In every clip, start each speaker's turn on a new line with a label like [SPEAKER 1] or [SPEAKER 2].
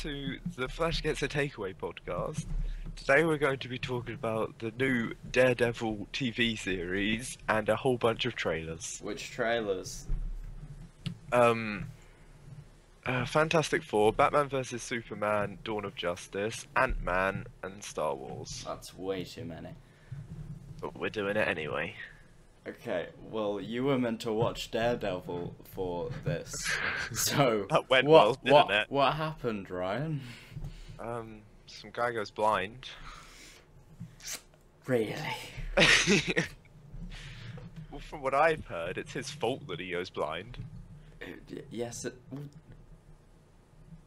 [SPEAKER 1] to the Flash Gets a Takeaway podcast. Today we're going to be talking about the new Daredevil TV series and a whole bunch of trailers.
[SPEAKER 2] Which trailers?
[SPEAKER 1] Fantastic Four, Batman vs Superman, Dawn of Justice, Ant-Man, and Star Wars.
[SPEAKER 2] That's way too many.
[SPEAKER 1] But we're doing it anyway.
[SPEAKER 2] Okay, well, you were meant to watch Daredevil for this. So,
[SPEAKER 1] That went well, didn't it?
[SPEAKER 2] What happened, Ryan?
[SPEAKER 1] Some guy goes blind.
[SPEAKER 2] Really?
[SPEAKER 1] Well, from what I've heard, it's his fault that he goes blind.
[SPEAKER 2] Yes,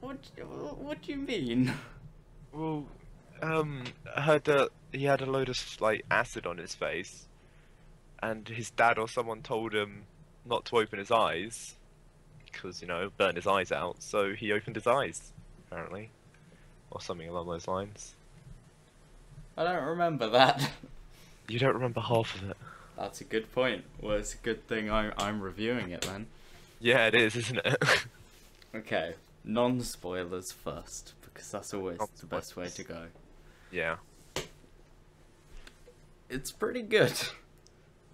[SPEAKER 2] what do you mean?
[SPEAKER 1] Well, I heard that he had a load of, like, acid on his face, and his dad or someone told him not to open his eyes, because, you know, burn his eyes out, so he opened his eyes, apparently. Or something along those lines.
[SPEAKER 2] I don't remember that.
[SPEAKER 1] You don't remember half of it.
[SPEAKER 2] That's a good point. Well, it's a good thing I'm reviewing it then.
[SPEAKER 1] Yeah, it is, isn't it?
[SPEAKER 2] Okay, non-spoilers first, because that's always the best way to go.
[SPEAKER 1] Yeah.
[SPEAKER 2] It's pretty good.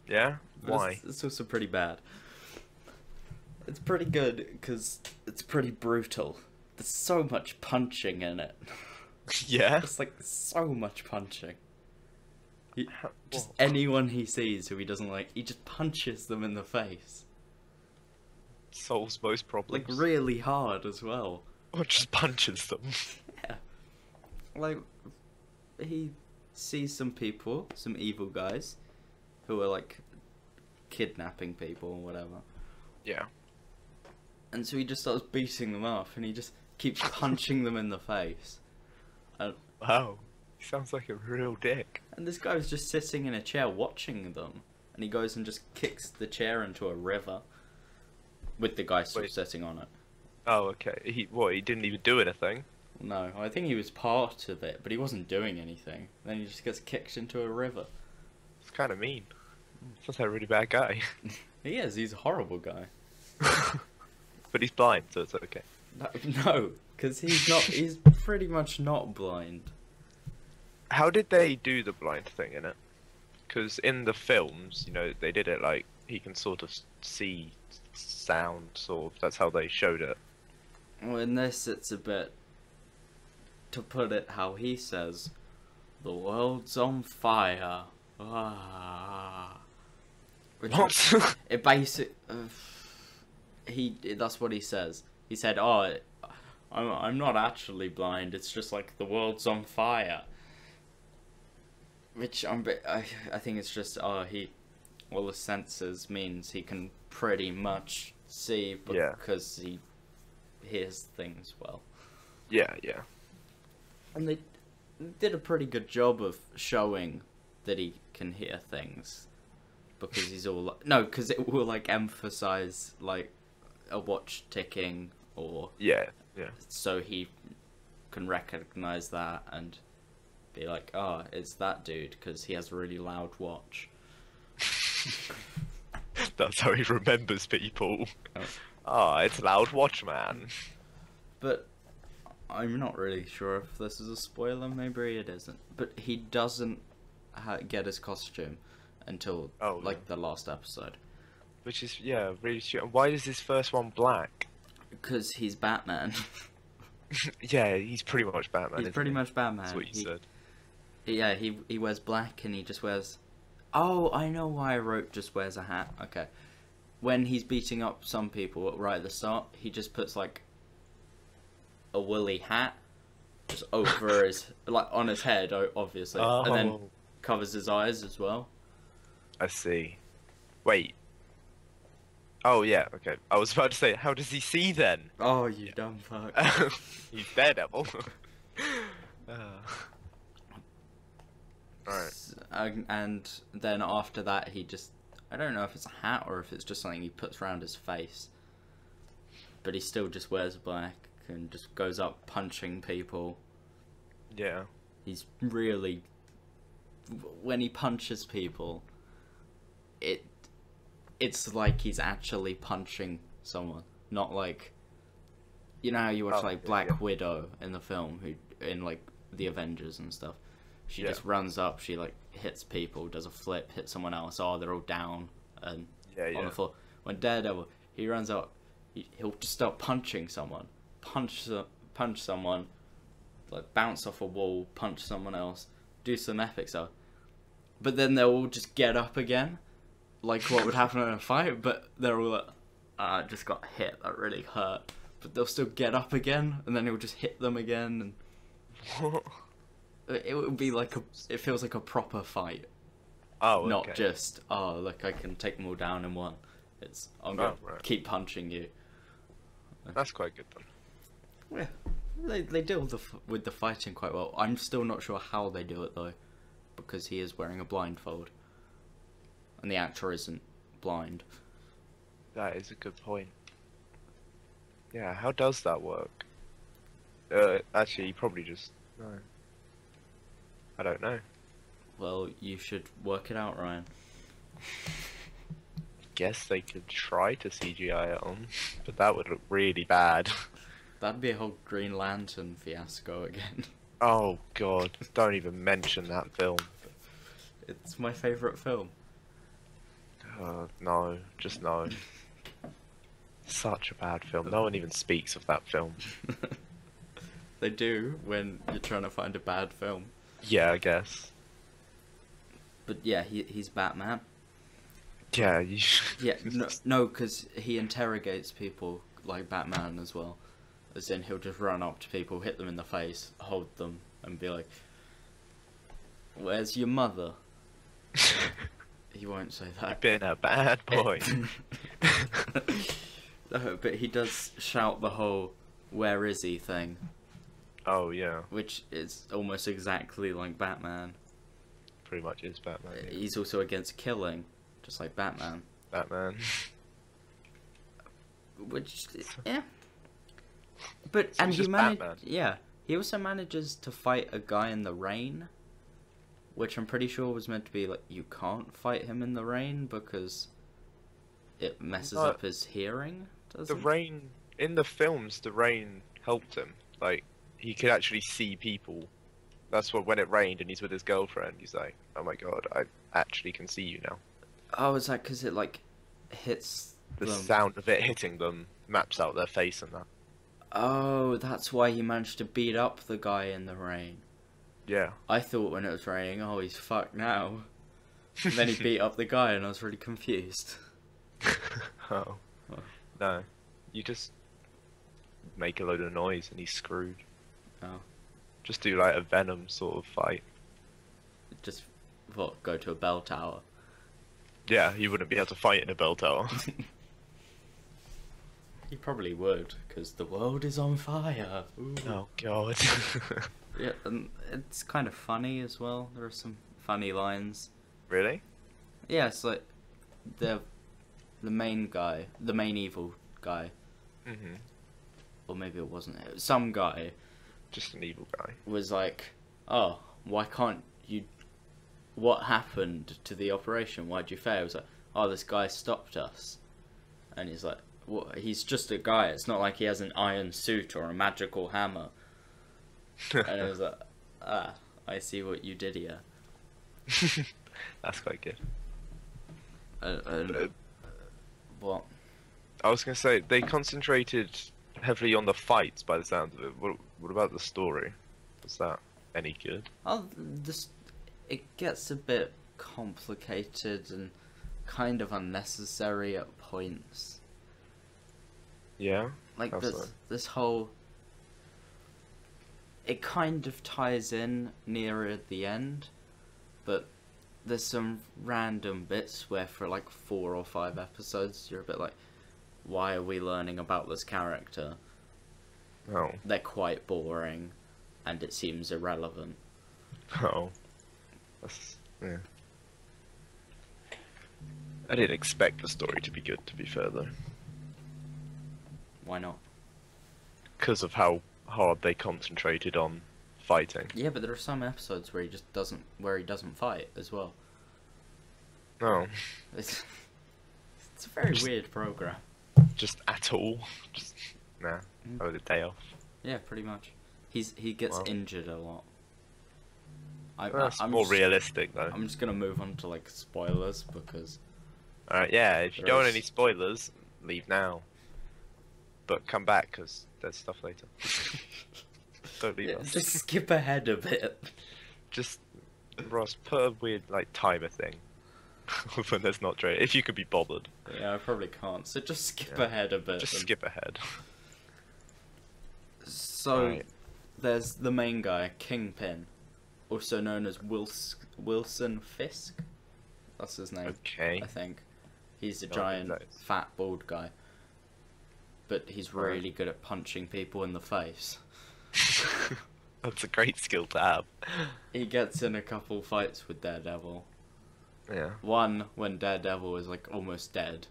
[SPEAKER 1] Yeah?
[SPEAKER 2] But
[SPEAKER 1] Why?
[SPEAKER 2] It's also pretty bad. It's pretty good because it's pretty brutal. There's so much punching in it.
[SPEAKER 1] Yeah?
[SPEAKER 2] It's like so much punching. Just
[SPEAKER 1] What?
[SPEAKER 2] anyone he sees who he doesn't like, he just punches them in the face.
[SPEAKER 1] Solves most problems.
[SPEAKER 2] Like really hard as well.
[SPEAKER 1] Or just punches them.
[SPEAKER 2] Yeah. Like, he sees some people, some evil guys, who are like kidnapping people or whatever.
[SPEAKER 1] Yeah.
[SPEAKER 2] And so he just starts beating them up and he just keeps punching them in the face.
[SPEAKER 1] Wow. He sounds like a real dick.
[SPEAKER 2] And this guy was just sitting in a chair watching them. And he goes and just kicks the chair into a river. With the guy still sitting on it.
[SPEAKER 1] Oh, okay. He didn't even do anything?
[SPEAKER 2] No, I think he was part of it, but he wasn't doing anything. Then he just gets kicked into a river.
[SPEAKER 1] It's kind of mean. Sounds like a really bad guy.
[SPEAKER 2] He is, he's a horrible guy.
[SPEAKER 1] But he's blind, so it's okay.
[SPEAKER 2] No, because he's pretty much not blind.
[SPEAKER 1] How did they do the blind thing in it? Because in the films, you know, they did it like he can sort of see sound, sort of. That's how they showed it.
[SPEAKER 2] Well, in this, it's a bit, to put it how he says, the world's on fire. Ah.
[SPEAKER 1] What?
[SPEAKER 2] It basic. That's what he says. He said, "Oh, I'm not actually blind. It's just like the world's on fire." Which I think it's just all the senses means he can pretty much see because he hears things well.
[SPEAKER 1] Yeah, yeah.
[SPEAKER 2] And they did a pretty good job of showing that he can hear things. Because he's all like... No, because it will, like, emphasize, like, a watch ticking or...
[SPEAKER 1] Yeah, yeah.
[SPEAKER 2] So he can recognize that and be like, oh, it's that dude, because he has a really loud watch.
[SPEAKER 1] That's how he remembers people.
[SPEAKER 2] Oh.
[SPEAKER 1] Ah, it's Loud Watchman.
[SPEAKER 2] But I'm not really sure if this is a spoiler, maybe it isn't. But he doesn't get his costume until, the last episode.
[SPEAKER 1] Which is, yeah, really stupid. Why is his first one black?
[SPEAKER 2] Because he's Batman.
[SPEAKER 1] Yeah, he's pretty much Batman.
[SPEAKER 2] He's pretty much Batman.
[SPEAKER 1] That's what you said.
[SPEAKER 2] Yeah, he wears black and he just wears... Oh, I know why I wrote just wears a hat. Okay. When he's beating up some people right at the start, he just puts, like, a woolly hat just over his... like, on his head, obviously.
[SPEAKER 1] Oh.
[SPEAKER 2] And then covers his eyes as well.
[SPEAKER 1] I see. Wait. Oh, yeah, okay. I was about to say, how does he see then?
[SPEAKER 2] Oh, you dumb fuck.
[SPEAKER 1] He's Daredevil. Right.
[SPEAKER 2] And then after that, he just... I don't know if it's a hat or if it's just something he puts around his face. But he still just wears black and just goes up punching people.
[SPEAKER 1] Yeah.
[SPEAKER 2] He's really... When he punches people, it's like he's actually punching someone. Not like You know how you watch
[SPEAKER 1] Oh,
[SPEAKER 2] like
[SPEAKER 1] yeah,
[SPEAKER 2] Black
[SPEAKER 1] yeah.
[SPEAKER 2] Widow in the film, who in like the Avengers and stuff. She
[SPEAKER 1] Yeah.
[SPEAKER 2] just runs up, she like hits people, does a flip, hits someone else. Oh, they're all down and
[SPEAKER 1] Yeah,
[SPEAKER 2] on
[SPEAKER 1] yeah.
[SPEAKER 2] the floor. When Daredevil, he runs up, he'll just start punching someone, punch someone, like bounce off a wall, punch someone else, do some epic stuff. But then they'll all just get up again, like what would happen in a fight. But they're all like, "I just got hit. That really hurt." But they'll still get up again, and then he'll just hit them again, and it would be like it feels like a proper fight,
[SPEAKER 1] Oh,
[SPEAKER 2] not
[SPEAKER 1] okay.
[SPEAKER 2] just look, I can take them all down in one. It's I'm gonna
[SPEAKER 1] right.
[SPEAKER 2] keep punching you.
[SPEAKER 1] That's quite good then.
[SPEAKER 2] Yeah, they deal with the fighting quite well. I'm still not sure how they do it though, because he is wearing a blindfold, and the actor isn't blind.
[SPEAKER 1] That is a good point. Yeah, how does that work? Actually, probably just no. I don't know.
[SPEAKER 2] Well, you should work it out, Ryan.
[SPEAKER 1] Guess they could try to CGI it on, but that would look really bad.
[SPEAKER 2] That'd be a whole Green Lantern fiasco again.
[SPEAKER 1] Oh god, don't even mention that film.
[SPEAKER 2] It's my favourite film.
[SPEAKER 1] No, just no. Such a bad film. No one even speaks of that film.
[SPEAKER 2] They do when you're trying to find a bad film.
[SPEAKER 1] Yeah, I guess.
[SPEAKER 2] But yeah, he's Batman.
[SPEAKER 1] Yeah, you
[SPEAKER 2] Yeah, no, because he interrogates people like Batman as well. As in, he'll just run up to people, hit them in the face, hold them, and be like, "Where's your mother?" He won't say that.
[SPEAKER 1] You've been a bad boy.
[SPEAKER 2] No, but he does shout the whole "Where is he?" thing,
[SPEAKER 1] Oh yeah,
[SPEAKER 2] which is almost exactly like Batman.
[SPEAKER 1] pretty much is Batman. Yeah.
[SPEAKER 2] He's also against killing, just like Batman.
[SPEAKER 1] Batman.
[SPEAKER 2] Which, yeah. But,
[SPEAKER 1] So
[SPEAKER 2] and
[SPEAKER 1] he's
[SPEAKER 2] he
[SPEAKER 1] just
[SPEAKER 2] managed,
[SPEAKER 1] Batman.
[SPEAKER 2] yeah. He also manages to fight a guy in the rain, which I'm pretty sure was meant to be like, you can't fight him in the rain because it messes up his hearing, does
[SPEAKER 1] The
[SPEAKER 2] it?
[SPEAKER 1] rain in the films, the rain helped him. Like he could actually see people. That's what when it rained and he's with his girlfriend, he's like, "Oh my god, I actually can see you now."
[SPEAKER 2] Oh, is that because it, like, hits
[SPEAKER 1] The
[SPEAKER 2] them?
[SPEAKER 1] sound of it hitting them maps out their face and that.
[SPEAKER 2] Oh, that's why he managed to beat up the guy in the rain.
[SPEAKER 1] Yeah.
[SPEAKER 2] I thought when it was raining, oh, he's fucked now. And then he beat up the guy and I was really confused.
[SPEAKER 1] Oh.
[SPEAKER 2] Oh.
[SPEAKER 1] No. You just make a load of noise and he's screwed.
[SPEAKER 2] Oh.
[SPEAKER 1] Just do like a Venom sort of fight.
[SPEAKER 2] Just, what, go to a bell tower?
[SPEAKER 1] Yeah, you wouldn't be able to fight in a bell tower.
[SPEAKER 2] He probably would, because the world is on fire. Ooh.
[SPEAKER 1] Oh god.
[SPEAKER 2] Yeah, and it's kind of funny as well. There are some funny lines.
[SPEAKER 1] Really?
[SPEAKER 2] Yeah, it's like the main guy, the main evil guy,
[SPEAKER 1] Mhm.
[SPEAKER 2] or maybe it wasn't. It was some guy
[SPEAKER 1] Just an evil guy.
[SPEAKER 2] was like, "Oh, why can't you? What happened to the operation? Why'd you fail?" It was like, "Oh, this guy stopped us," and he's like, "What? He's just a guy. It's not like he has an iron suit or a magical hammer." And it was like, "Ah, I see what you did here."
[SPEAKER 1] That's quite good.
[SPEAKER 2] What?
[SPEAKER 1] I was gonna say they concentrated heavily on the fights by the sound of it. What about the story? Was that any good?
[SPEAKER 2] Oh, it gets a bit complicated and kind of unnecessary at points.
[SPEAKER 1] Yeah.
[SPEAKER 2] Like
[SPEAKER 1] How so?
[SPEAKER 2] this whole. It kind of ties in nearer the end, but there's some random bits where for like 4 or 5 episodes you're a bit like, why are we learning about this character?
[SPEAKER 1] Oh.
[SPEAKER 2] They're quite boring, and it seems irrelevant.
[SPEAKER 1] Oh. That's yeah. I didn't expect the story to be good, to be fair though,
[SPEAKER 2] Why not?
[SPEAKER 1] because of how hard they concentrated on fighting.
[SPEAKER 2] Yeah, but there are some episodes where he doesn't fight as well.
[SPEAKER 1] Oh.
[SPEAKER 2] It's a very weird program.
[SPEAKER 1] Just at all. Just nah. Oh, the day off.
[SPEAKER 2] Yeah, pretty much. He gets
[SPEAKER 1] Wow.
[SPEAKER 2] injured a lot.
[SPEAKER 1] That's
[SPEAKER 2] I'm
[SPEAKER 1] more
[SPEAKER 2] just,
[SPEAKER 1] realistic, though.
[SPEAKER 2] I'm just gonna move on to like spoilers because
[SPEAKER 1] Alright, yeah, if you
[SPEAKER 2] there
[SPEAKER 1] don't want
[SPEAKER 2] is-
[SPEAKER 1] any spoilers, leave now. But come back, because there's stuff later. Don't leave
[SPEAKER 2] yeah,
[SPEAKER 1] us.
[SPEAKER 2] just skip ahead a bit.
[SPEAKER 1] Just, Ross, put a weird, like, timer thing. When there's not trailer. If you could be bothered.
[SPEAKER 2] Yeah, I probably can't. So just skip
[SPEAKER 1] Yeah.
[SPEAKER 2] ahead a bit.
[SPEAKER 1] Just
[SPEAKER 2] and-
[SPEAKER 1] skip ahead.
[SPEAKER 2] So
[SPEAKER 1] Right.
[SPEAKER 2] there's the main guy, Kingpin, also known as Wilson Fisk. That's his name,
[SPEAKER 1] Okay.
[SPEAKER 2] I think. He's a
[SPEAKER 1] No, I
[SPEAKER 2] giant,
[SPEAKER 1] think that is-
[SPEAKER 2] fat, bald guy. But he's
[SPEAKER 1] Right.
[SPEAKER 2] really good at punching people in the face.
[SPEAKER 1] That's a great skill to have.
[SPEAKER 2] He gets in a couple fights with Daredevil.
[SPEAKER 1] Yeah.
[SPEAKER 2] One when Daredevil is like almost dead,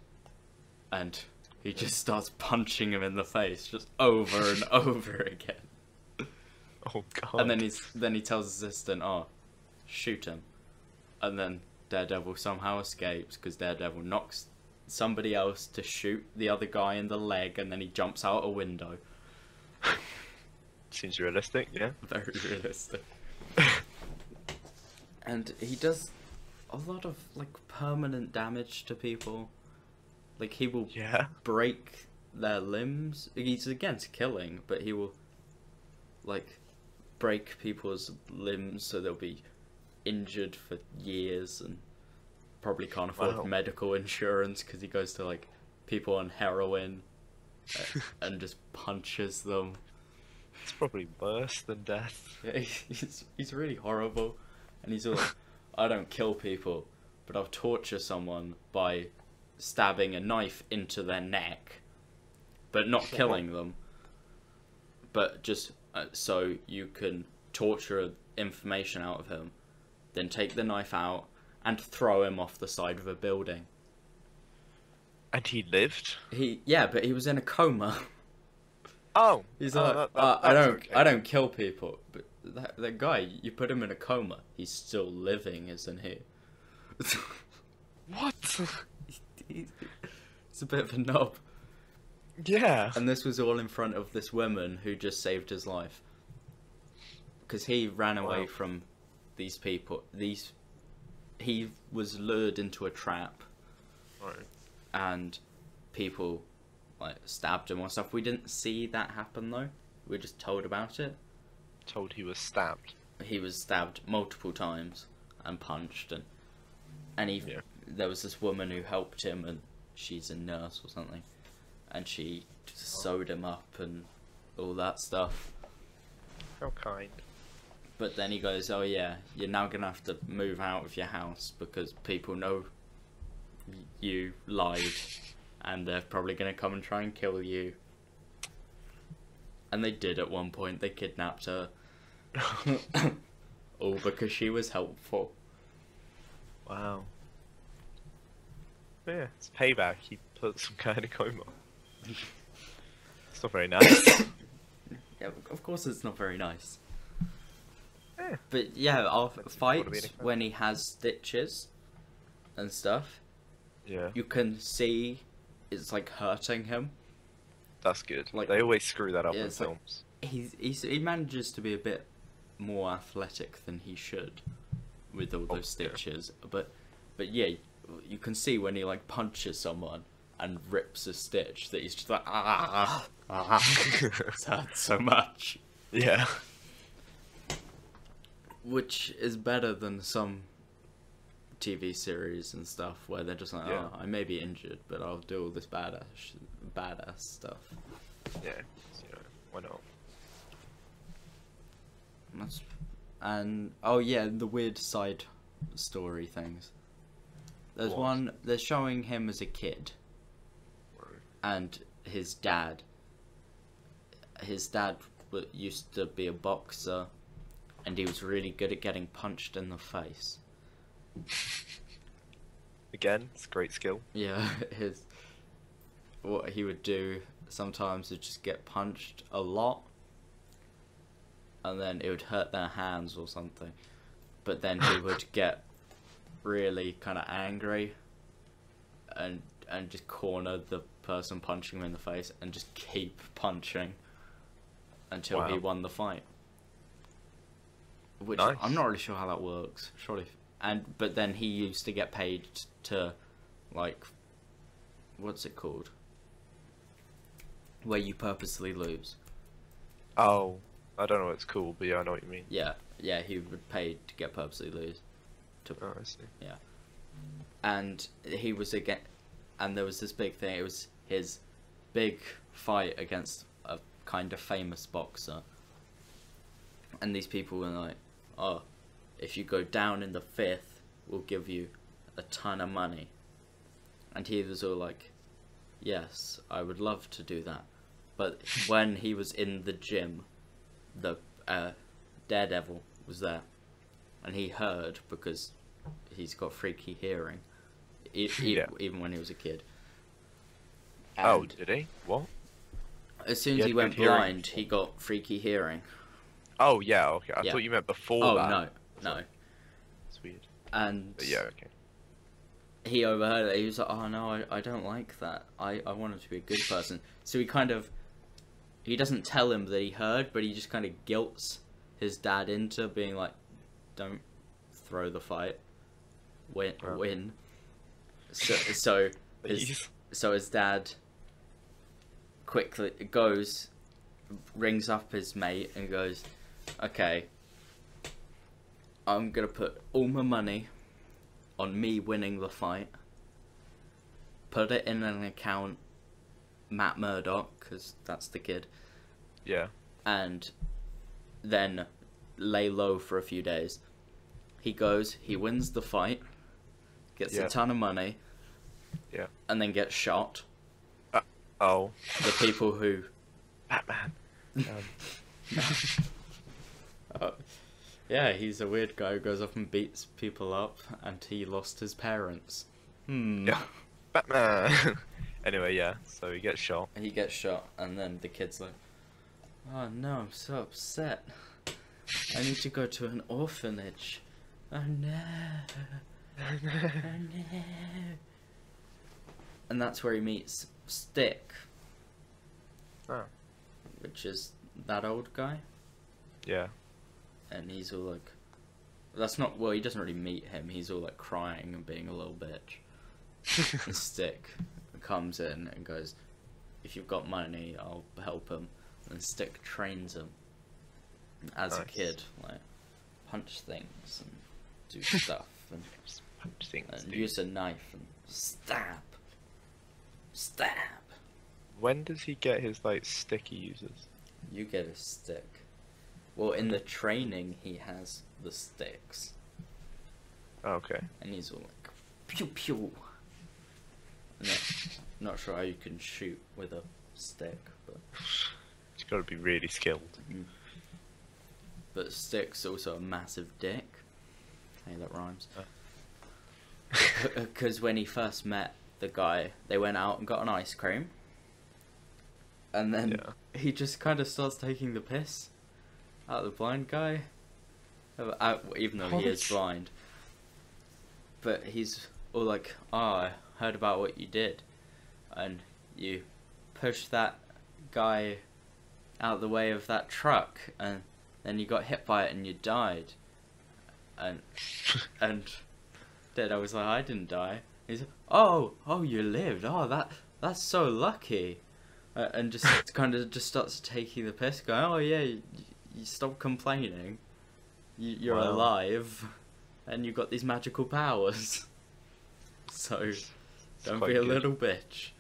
[SPEAKER 2] and he just starts punching him in the face just over and over again.
[SPEAKER 1] Oh god.
[SPEAKER 2] And then he tells his assistant, "Oh, shoot him," and then Daredevil somehow escapes because Daredevil knocks somebody else to shoot the other guy in the leg, and then he jumps out a window.
[SPEAKER 1] Seems realistic, yeah.
[SPEAKER 2] Very realistic. And he does a lot of like permanent damage to people. Like he will
[SPEAKER 1] Yeah.
[SPEAKER 2] break their limbs. He's against killing, but he will like break people's limbs so they'll be injured for years and probably can't afford
[SPEAKER 1] Wow.
[SPEAKER 2] medical insurance because he goes to like people on heroin and just punches them.
[SPEAKER 1] It's probably worse than death.
[SPEAKER 2] Yeah, he's really horrible, and he's all like, I don't kill people, but I'll torture someone by stabbing a knife into their neck, but not killing them, but just so you can torture information out of him, then take the knife out and throw him off the side of a building.
[SPEAKER 1] And he lived?
[SPEAKER 2] But he was in a coma.
[SPEAKER 1] Oh!
[SPEAKER 2] He's
[SPEAKER 1] oh,
[SPEAKER 2] like,
[SPEAKER 1] that's okay.
[SPEAKER 2] I don't kill people, but that guy, you put him in a coma, he's still living, isn't he?
[SPEAKER 1] What?
[SPEAKER 2] He's a bit of a knob.
[SPEAKER 1] Yeah.
[SPEAKER 2] And this was all in front of this woman who just saved his life. Because he ran away
[SPEAKER 1] Wow.
[SPEAKER 2] from these people. He was lured into a trap,
[SPEAKER 1] Right.
[SPEAKER 2] and people like stabbed him or stuff. We didn't see that happen though. We were just told about it.
[SPEAKER 1] Told he was stabbed.
[SPEAKER 2] He was stabbed multiple times and punched, and
[SPEAKER 1] Yeah.
[SPEAKER 2] there was this woman who helped him, and she's a nurse or something, and she just sewed him up and all that stuff.
[SPEAKER 1] How kind.
[SPEAKER 2] But then he goes, "Oh yeah, you're now gonna have to move out of your house because people know you lied, and they're probably gonna come and try and kill you." And they did at one point. They kidnapped her. All because she was helpful.
[SPEAKER 1] Wow. Yeah, it's payback. He put some guy in a coma. It's not very nice.
[SPEAKER 2] Yeah, of course it's not very nice.
[SPEAKER 1] Yeah.
[SPEAKER 2] But yeah, our
[SPEAKER 1] Makes me wanna be in
[SPEAKER 2] fights
[SPEAKER 1] a coma.
[SPEAKER 2] when he has stitches and stuff,
[SPEAKER 1] Yeah.
[SPEAKER 2] you can see it's like hurting him.
[SPEAKER 1] That's good.
[SPEAKER 2] Like-
[SPEAKER 1] They always screw that up
[SPEAKER 2] Yeah,
[SPEAKER 1] in
[SPEAKER 2] it's like-
[SPEAKER 1] films.
[SPEAKER 2] He manages to be a bit more athletic than he should with all those
[SPEAKER 1] Oh, yeah.
[SPEAKER 2] stitches. But yeah, you can see when he like punches someone and rips a stitch that he's just like it hurts so much.
[SPEAKER 1] Yeah.
[SPEAKER 2] Which is better than some TV series and stuff where they're just like,
[SPEAKER 1] Yeah.
[SPEAKER 2] oh, I may be injured, but I'll do all this badass stuff.
[SPEAKER 1] Yeah. You know, why not?
[SPEAKER 2] And oh yeah, the weird side story things. There's
[SPEAKER 1] What?
[SPEAKER 2] one. They're showing him as a kid and his dad. His dad used to be a boxer, and he was really good at getting punched in the face.
[SPEAKER 1] Again, it's a great skill.
[SPEAKER 2] Yeah, what he would do sometimes would just get punched a lot, and then it would hurt their hands or something. But then he would get really kind of angry, and just corner the person punching him in the face, and just keep punching until he
[SPEAKER 1] Wow.
[SPEAKER 2] won the fight. Which
[SPEAKER 1] Nice.
[SPEAKER 2] I'm not really sure how that works. Surely, but then he used to get paid to, like, what's it called? Where you purposely lose.
[SPEAKER 1] Oh, I don't know what it's called, but yeah, I know what you mean.
[SPEAKER 2] Yeah, he would pay to get purposely lose.
[SPEAKER 1] Oh, I see.
[SPEAKER 2] And he was again, and there was this big thing. It was his big fight against a kind of famous boxer. And these people were like, "Oh, if you go down in the 5th, we'll give you a ton of money." And he was all like, "Yes, I would love to do that." But when he was in the gym, the Daredevil was there, and he heard, because he's got freaky hearing,
[SPEAKER 1] Yeah.
[SPEAKER 2] even when he was a kid.
[SPEAKER 1] Oh,
[SPEAKER 2] And
[SPEAKER 1] did he? What?
[SPEAKER 2] as soon
[SPEAKER 1] He
[SPEAKER 2] as
[SPEAKER 1] had
[SPEAKER 2] he
[SPEAKER 1] good
[SPEAKER 2] went
[SPEAKER 1] hearing
[SPEAKER 2] blind,
[SPEAKER 1] before.
[SPEAKER 2] he got freaky hearing.
[SPEAKER 1] Oh, yeah, okay. I
[SPEAKER 2] Yeah.
[SPEAKER 1] thought you meant before
[SPEAKER 2] Oh,
[SPEAKER 1] that.
[SPEAKER 2] no.
[SPEAKER 1] It's weird.
[SPEAKER 2] And
[SPEAKER 1] But yeah, okay.
[SPEAKER 2] he overheard it. He was like, "Oh no, I don't like that. I want him to be a good person." So he doesn't tell him that he heard, but he just kind of guilts his dad into being like, "Don't throw the fight, win."
[SPEAKER 1] Wow.
[SPEAKER 2] Win. So
[SPEAKER 1] Please.
[SPEAKER 2] his dad quickly goes, rings up his mate and goes, "Okay, I'm gonna put all my money on me winning the fight. Put it in an account, Matt Murdock, because that's the kid,
[SPEAKER 1] Yeah.
[SPEAKER 2] and then lay low for a few days." He goes, he wins the fight, gets
[SPEAKER 1] Yeah.
[SPEAKER 2] a ton of money,
[SPEAKER 1] Yeah.
[SPEAKER 2] and then gets shot.
[SPEAKER 1] Oh.
[SPEAKER 2] The people who...
[SPEAKER 1] Batman.
[SPEAKER 2] Yeah, he's a weird guy who goes off and beats people up, and he lost his parents.
[SPEAKER 1] Yeah. Batman. Anyway, yeah. So he gets shot.
[SPEAKER 2] He gets shot, and then the kid's like, "Oh no, I'm so upset. I need to go to an orphanage. Oh no. Oh no." And that's where he meets Stick,
[SPEAKER 1] Oh.
[SPEAKER 2] which is that old guy.
[SPEAKER 1] Yeah.
[SPEAKER 2] And he's all like, that's not, well, he doesn't really meet him. He's all like crying and being a little bitch. And Stick comes in and goes, "If you've got money, I'll help him." And Stick trains him as a
[SPEAKER 1] Nice.
[SPEAKER 2] kid, like punch things and do stuff and,
[SPEAKER 1] Just punch things,
[SPEAKER 2] and
[SPEAKER 1] dude.
[SPEAKER 2] use a knife and stab.
[SPEAKER 1] When does he get his, like, stick he uses?
[SPEAKER 2] You get a stick. Well, in the training, he has the sticks,
[SPEAKER 1] Oh, okay.
[SPEAKER 2] and he's all like, "Pew pew." And then, not sure how you can shoot with a stick, but
[SPEAKER 1] He's got to be really skilled.
[SPEAKER 2] Stick's also a massive dick. Hey, that rhymes.
[SPEAKER 1] Oh.
[SPEAKER 2] Because when he first met the guy, they went out and got an ice cream, and then
[SPEAKER 1] Yeah.
[SPEAKER 2] he just kind of starts taking the piss out of the blind guy, even though he is
[SPEAKER 1] What?
[SPEAKER 2] blind. But he's all like, "Oh, I heard about what you did, and you pushed that guy out of the way of that truck, and then you got hit by it and you died." And then I was like, "I didn't die." He's like, oh, you lived. Oh, that's so lucky." And just kind of just starts taking the piss, going, "Oh yeah, you stop complaining. You're
[SPEAKER 1] Wow.
[SPEAKER 2] alive, and you've got these magical powers. So
[SPEAKER 1] It's
[SPEAKER 2] don't
[SPEAKER 1] quite
[SPEAKER 2] be a
[SPEAKER 1] good.
[SPEAKER 2] little bitch."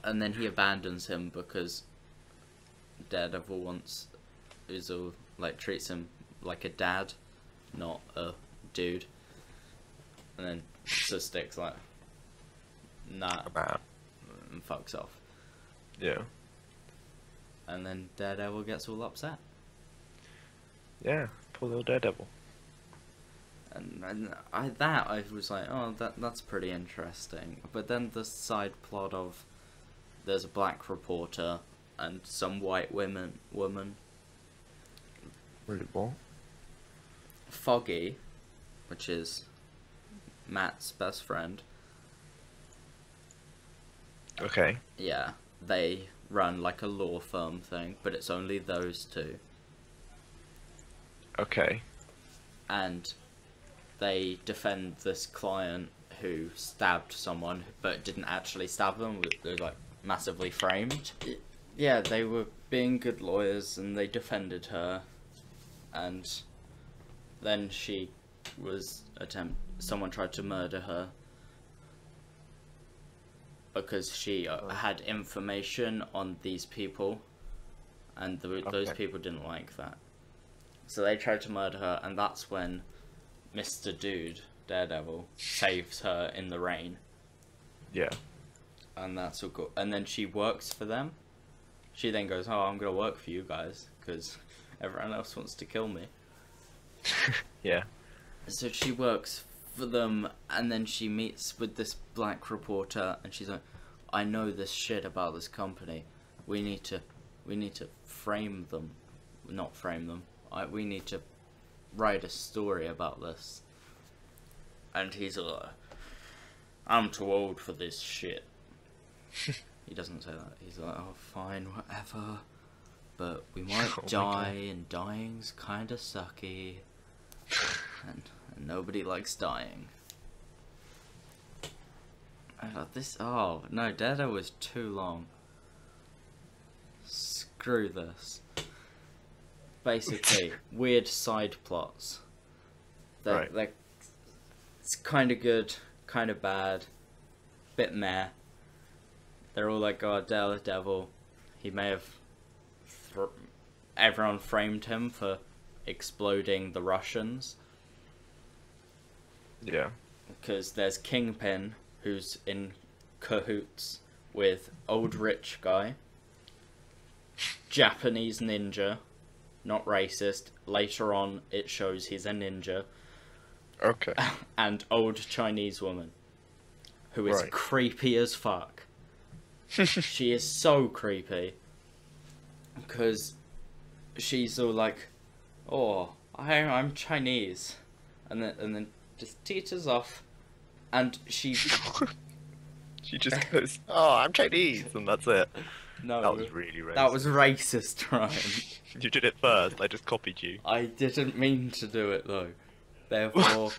[SPEAKER 2] And then he abandons him because Daredevil treats him like a dad, not a dude. And then so Stick's like, "Nah,"
[SPEAKER 1] Man.
[SPEAKER 2] and fucks off.
[SPEAKER 1] Yeah.
[SPEAKER 2] And then Daredevil gets all upset.
[SPEAKER 1] Yeah. Poor little Daredevil.
[SPEAKER 2] And I was like, "Oh, that's pretty interesting." But then the side plot of there's a black reporter and some white woman,
[SPEAKER 1] Really what?
[SPEAKER 2] Foggy, which is Matt's best friend.
[SPEAKER 1] Okay.
[SPEAKER 2] Yeah, they run like a law firm thing, but it's only those two.
[SPEAKER 1] Okay.
[SPEAKER 2] And they defend this client who stabbed someone, but didn't actually stab them. They're like massively framed. Yeah, they were being good lawyers, and they defended her. And then someone tried to murder her because she had information on these people, and those people didn't like that. So they tried to murder her, and that's when Mr. Dude, Daredevil, saves her in the rain.
[SPEAKER 1] Yeah.
[SPEAKER 2] And that's all good. And then she works for them. She then goes, "Oh, I'm gonna work for you guys because everyone else wants to kill me."
[SPEAKER 1] Yeah.
[SPEAKER 2] So she works for them, and then she meets with this black reporter, and she's like, "I know this shit about this company. We need to frame them, not frame them. We need to write a story about this." And he's like, "I'm too old for this shit." He doesn't say that. He's like, "Oh, fine, whatever. But we might die, and dying's kinda sucky. And nobody likes dying." I thought oh, no, Daredevil was too long. Screw this. Basically, weird side plots. It's kinda good, kinda bad, bit meh. They're all like, "Oh, Daredevil, he may have..." Everyone framed him for exploding the Russians.
[SPEAKER 1] Yeah.
[SPEAKER 2] Because there's Kingpin, who's in cahoots with old rich guy, Japanese ninja, not racist. Later on, it shows he's a ninja.
[SPEAKER 1] Okay.
[SPEAKER 2] And old Chinese woman, who is creepy as fuck. She is so creepy. Because she's all like, "Oh, I'm Chinese," and then just teeters off, and she
[SPEAKER 1] She just goes, "Oh, I'm Chinese," and that's it.
[SPEAKER 2] No,
[SPEAKER 1] that was really racist.
[SPEAKER 2] That was racist, Ryan.
[SPEAKER 1] You did it first. I just copied you.
[SPEAKER 2] I didn't mean to do it though. Therefore,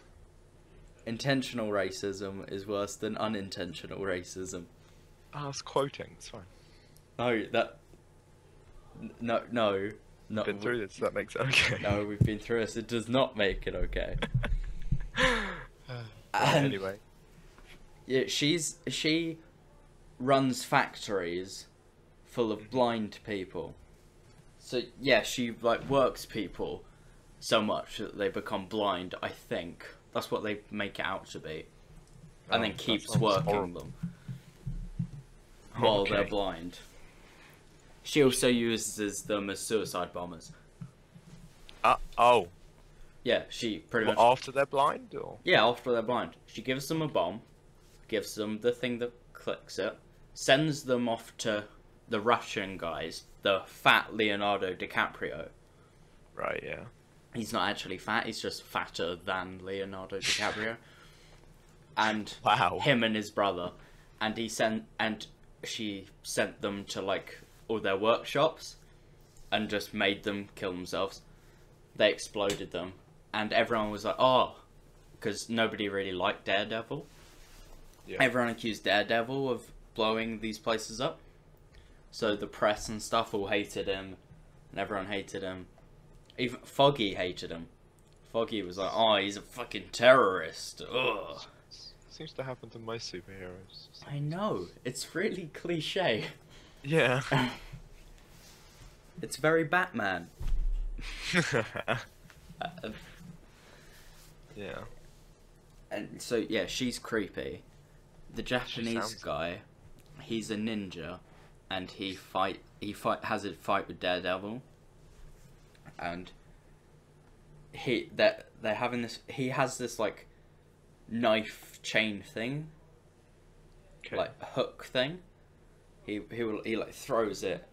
[SPEAKER 2] intentional racism is worse than unintentional racism.
[SPEAKER 1] I was quoting. It's fine.
[SPEAKER 2] No.
[SPEAKER 1] We've been through this. So that makes it okay.
[SPEAKER 2] No, we've been through this. It does not make it okay.
[SPEAKER 1] Anyway.
[SPEAKER 2] Yeah, she runs factories full of blind people. So yeah, she like works people so much that they become blind. I think that's what they make it out to be, and then keeps working them while they're blind. She also uses them as suicide bombers.
[SPEAKER 1] Oh.
[SPEAKER 2] Yeah, she pretty much...
[SPEAKER 1] After they're blind, or?
[SPEAKER 2] Yeah, after they're blind. She gives them a bomb, gives them the thing that clicks it, sends them off to the Russian guys, the fat Leonardo DiCaprio.
[SPEAKER 1] Right, yeah.
[SPEAKER 2] He's not actually fat, he's just fatter than Leonardo DiCaprio. And him and his brother. And she sent them to like all their workshops and just made them kill themselves. They exploded them, and everyone was like, "Oh," because nobody really liked Daredevil. Yeah. Everyone accused Daredevil of blowing these places up. So the press and stuff all hated him, and everyone hated him. Even Foggy hated him. Foggy was like, "Oh, he's a fucking terrorist." Ugh.
[SPEAKER 1] Seems to happen to most superheroes.
[SPEAKER 2] I know. It's really cliche.
[SPEAKER 1] Yeah.
[SPEAKER 2] It's very Batman.
[SPEAKER 1] Yeah.
[SPEAKER 2] And so yeah, she's creepy. The Japanese guy, he's a ninja, and he has a fight with Daredevil. And they're having this. He has this like knife chain thing, like hook thing. He like throws it,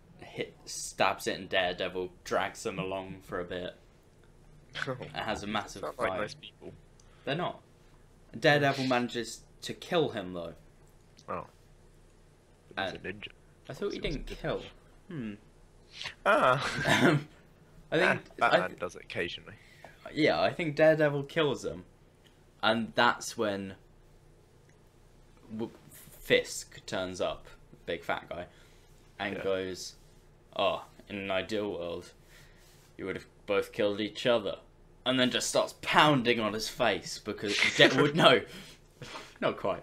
[SPEAKER 2] stabs it, and Daredevil drags them along for a bit. It has a massive fight.
[SPEAKER 1] Like nice people.
[SPEAKER 2] They're not. Daredevil manages to kill him though.
[SPEAKER 1] Oh. But he's a ninja.
[SPEAKER 2] I thought he didn't kill.
[SPEAKER 1] Ah,
[SPEAKER 2] I think
[SPEAKER 1] Batman does it occasionally.
[SPEAKER 2] yeah, I think Daredevil kills him, and that's when Fisk turns up, big fat guy, and goes, "Oh, in an ideal world, you would have both killed each other," and then just starts pounding on his face because no, not quite.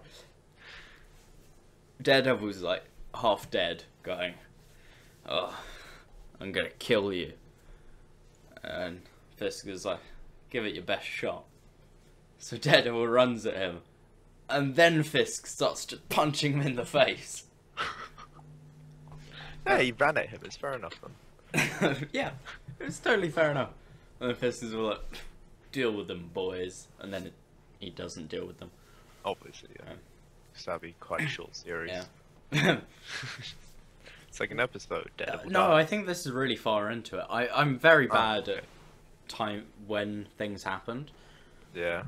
[SPEAKER 2] Daredevil's like half dead, going, "Oh, I'm gonna kill you," and Fisk is like, "Give it your best shot." So Daredevil runs at him, and then Fisk starts just punching him in the face.
[SPEAKER 1] Yeah, he ran at him. It's fair enough then.
[SPEAKER 2] Yeah, it's totally fair enough. And then Fisk is all like, "Deal with them, boys," and then he doesn't deal with them.
[SPEAKER 1] Obviously, yeah. So that'd be quite a short series.
[SPEAKER 2] Yeah.
[SPEAKER 1] Second episode, Daredevil.
[SPEAKER 2] No, I think this is really far into it. I'm very bad at time when things happened.
[SPEAKER 1] Yeah.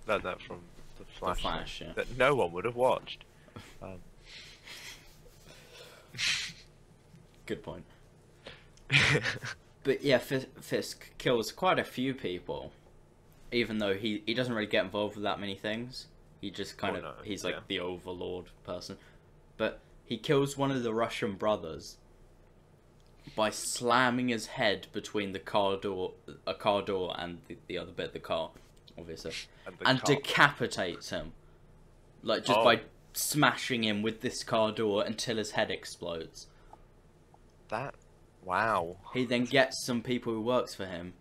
[SPEAKER 1] Learned that from the Flash.
[SPEAKER 2] The Flash, yeah.
[SPEAKER 1] That no one would have watched.
[SPEAKER 2] Good point. But yeah, Fisk kills quite a few people, even though he doesn't really get involved with that many things. He just kind of he's like the overlord person. But he kills one of the Russian brothers by slamming his head between a car door and the other bit of the car, obviously, and decapitates him, like just by smashing him with this car door until his head explodes.
[SPEAKER 1] Wow.
[SPEAKER 2] He then gets some people who works for him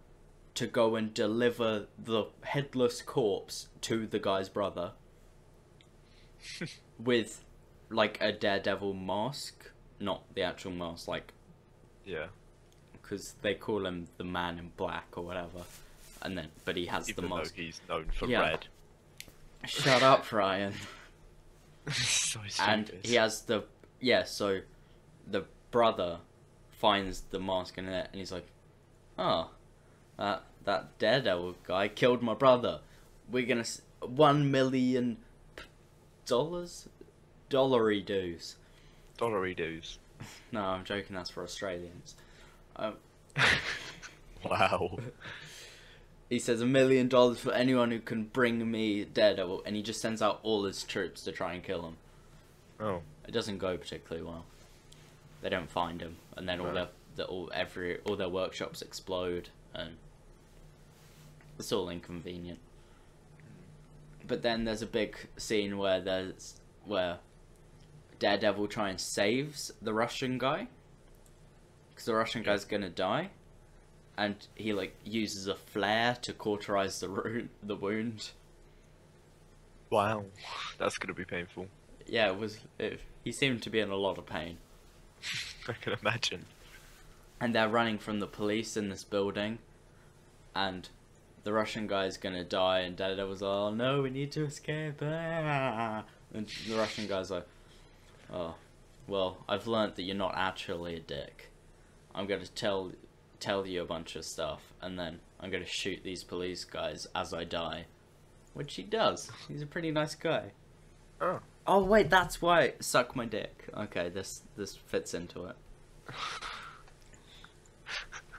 [SPEAKER 2] to go and deliver the headless corpse to the guy's brother with like a Daredevil mask, not the actual mask, like because they call him the Man in Black or whatever, and then but he has
[SPEAKER 1] Even
[SPEAKER 2] the mask.
[SPEAKER 1] Though he's known for red.
[SPEAKER 2] Shut up, Ryan.
[SPEAKER 1] So
[SPEAKER 2] and he has the so the brother finds the mask in it, and he's like, "Oh, that Daredevil guy killed my brother. We're gonna $1 million dollary dues."
[SPEAKER 1] Dollary dues.
[SPEAKER 2] No, I'm joking. That's for Australians.
[SPEAKER 1] Wow.
[SPEAKER 2] He says $1 million for anyone who can bring me Daredevil, and he just sends out all his troops to try and kill him.
[SPEAKER 1] Oh.
[SPEAKER 2] It doesn't go particularly well. They don't find him, and then all their workshops explode, and it's all inconvenient. But then there's a big scene where Daredevil tries and saves the Russian guy, because the Russian guy's gonna die, and he like uses a flare to cauterize the wound.
[SPEAKER 1] Wow, that's gonna be painful.
[SPEAKER 2] Yeah, he seemed to be in a lot of pain.
[SPEAKER 1] I can imagine.
[SPEAKER 2] And they're running from the police in this building, and the Russian guy's gonna die, and Daredevil's like, "Oh no, we need to escape." And the Russian guy's like, "Oh, well, I've learnt that you're not actually a dick. I'm gonna tell you a bunch of stuff, and then I'm gonna shoot these police guys as I die." Which he does. He's a pretty nice guy.
[SPEAKER 1] Oh.
[SPEAKER 2] Oh wait, that's why suck my dick. Okay, this fits into it.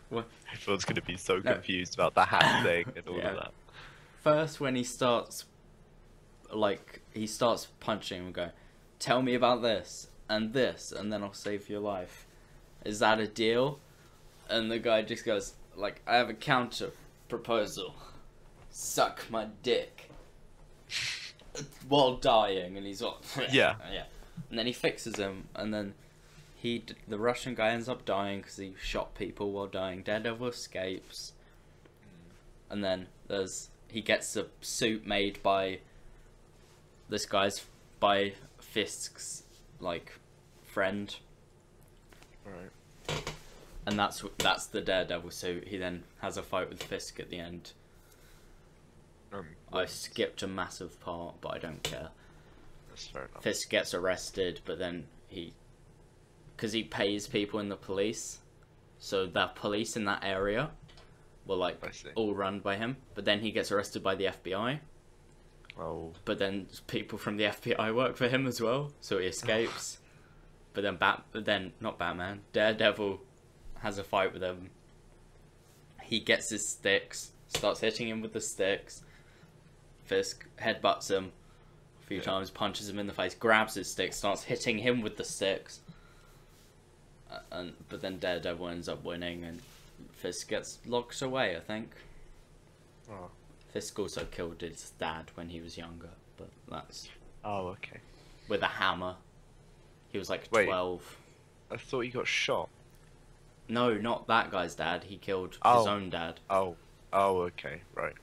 [SPEAKER 2] What?
[SPEAKER 1] Everyone's gonna be so confused about the hat thing and all of that.
[SPEAKER 2] First, when he starts punching him and going, "Tell me about this, and then I'll save your life. Is that a deal?" And the guy just goes, like, "I have a counter proposal. Suck my dick." While dying, and he's like, yeah. And then he fixes him, and then the Russian guy ends up dying because he shot people while dying. Daredevil escapes, and then he gets a suit made by Fisk's like friend.
[SPEAKER 1] Right.
[SPEAKER 2] And that's the Daredevil suit. He then has a fight with Fisk at the end. I skipped a massive part, but I don't care.
[SPEAKER 1] That's fair enough.
[SPEAKER 2] Fisk gets arrested, but then because he pays people in the police, so the police in that area were like all run by him. But then he gets arrested by the FBI.
[SPEAKER 1] Oh.
[SPEAKER 2] But then people from the FBI work for him as well, so he escapes. But then not Batman. Daredevil has a fight with him. He gets his sticks, starts hitting him with the sticks. Fisk headbutts him a few times, punches him in the face, grabs his sticks, starts hitting him with the sticks. But then Daredevil ends up winning, and Fisk gets locked away, I think.
[SPEAKER 1] Oh.
[SPEAKER 2] Fisk also killed his dad when he was younger, but that's...
[SPEAKER 1] Oh, okay.
[SPEAKER 2] With a hammer. He was like
[SPEAKER 1] Wait.
[SPEAKER 2] 12.
[SPEAKER 1] I thought he got shot.
[SPEAKER 2] No, not that guy's dad. He killed his
[SPEAKER 1] Oh.
[SPEAKER 2] own dad
[SPEAKER 1] Oh. Oh, okay. Right.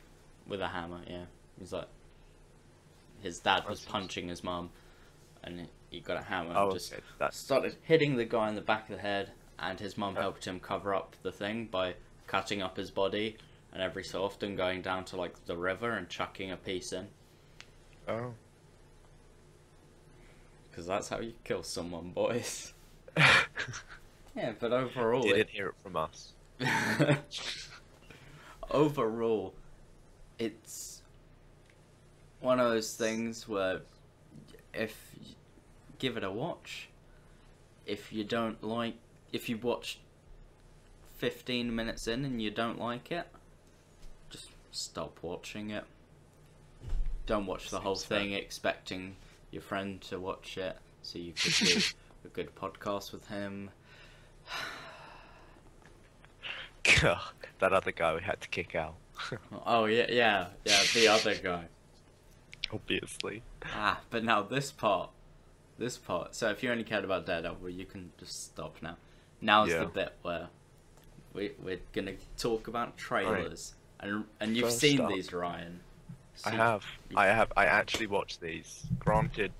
[SPEAKER 2] with a hammer, yeah. He's like... His dad was
[SPEAKER 1] That's
[SPEAKER 2] punching his mum, and he got a hammer and
[SPEAKER 1] Oh,
[SPEAKER 2] just
[SPEAKER 1] okay. That's...
[SPEAKER 2] started hitting the guy in the back of the head, and his mum helped him cover up the thing by cutting up his body, and every so often going down to like the river and chucking a piece in.
[SPEAKER 1] Oh.
[SPEAKER 2] Because that's how you kill someone, boys. Yeah, but overall...
[SPEAKER 1] You didn't hear it from us.
[SPEAKER 2] Overall, it's one of those things where if you give it a watch, if you watch 15 minutes in and you don't like it, just stop watching it. Don't watch the whole thing expecting your friend to watch it so you could do a good podcast with him.
[SPEAKER 1] God, that other guy we had to kick out.
[SPEAKER 2] Oh yeah, the other guy.
[SPEAKER 1] Obviously.
[SPEAKER 2] But now this part. So if you only cared about Daredevil, you can just stop now. Now's the bit where we're gonna talk about trailers, and you've
[SPEAKER 1] First
[SPEAKER 2] seen
[SPEAKER 1] up.
[SPEAKER 2] these, Ryan. So
[SPEAKER 1] I have. I actually watched these. Granted,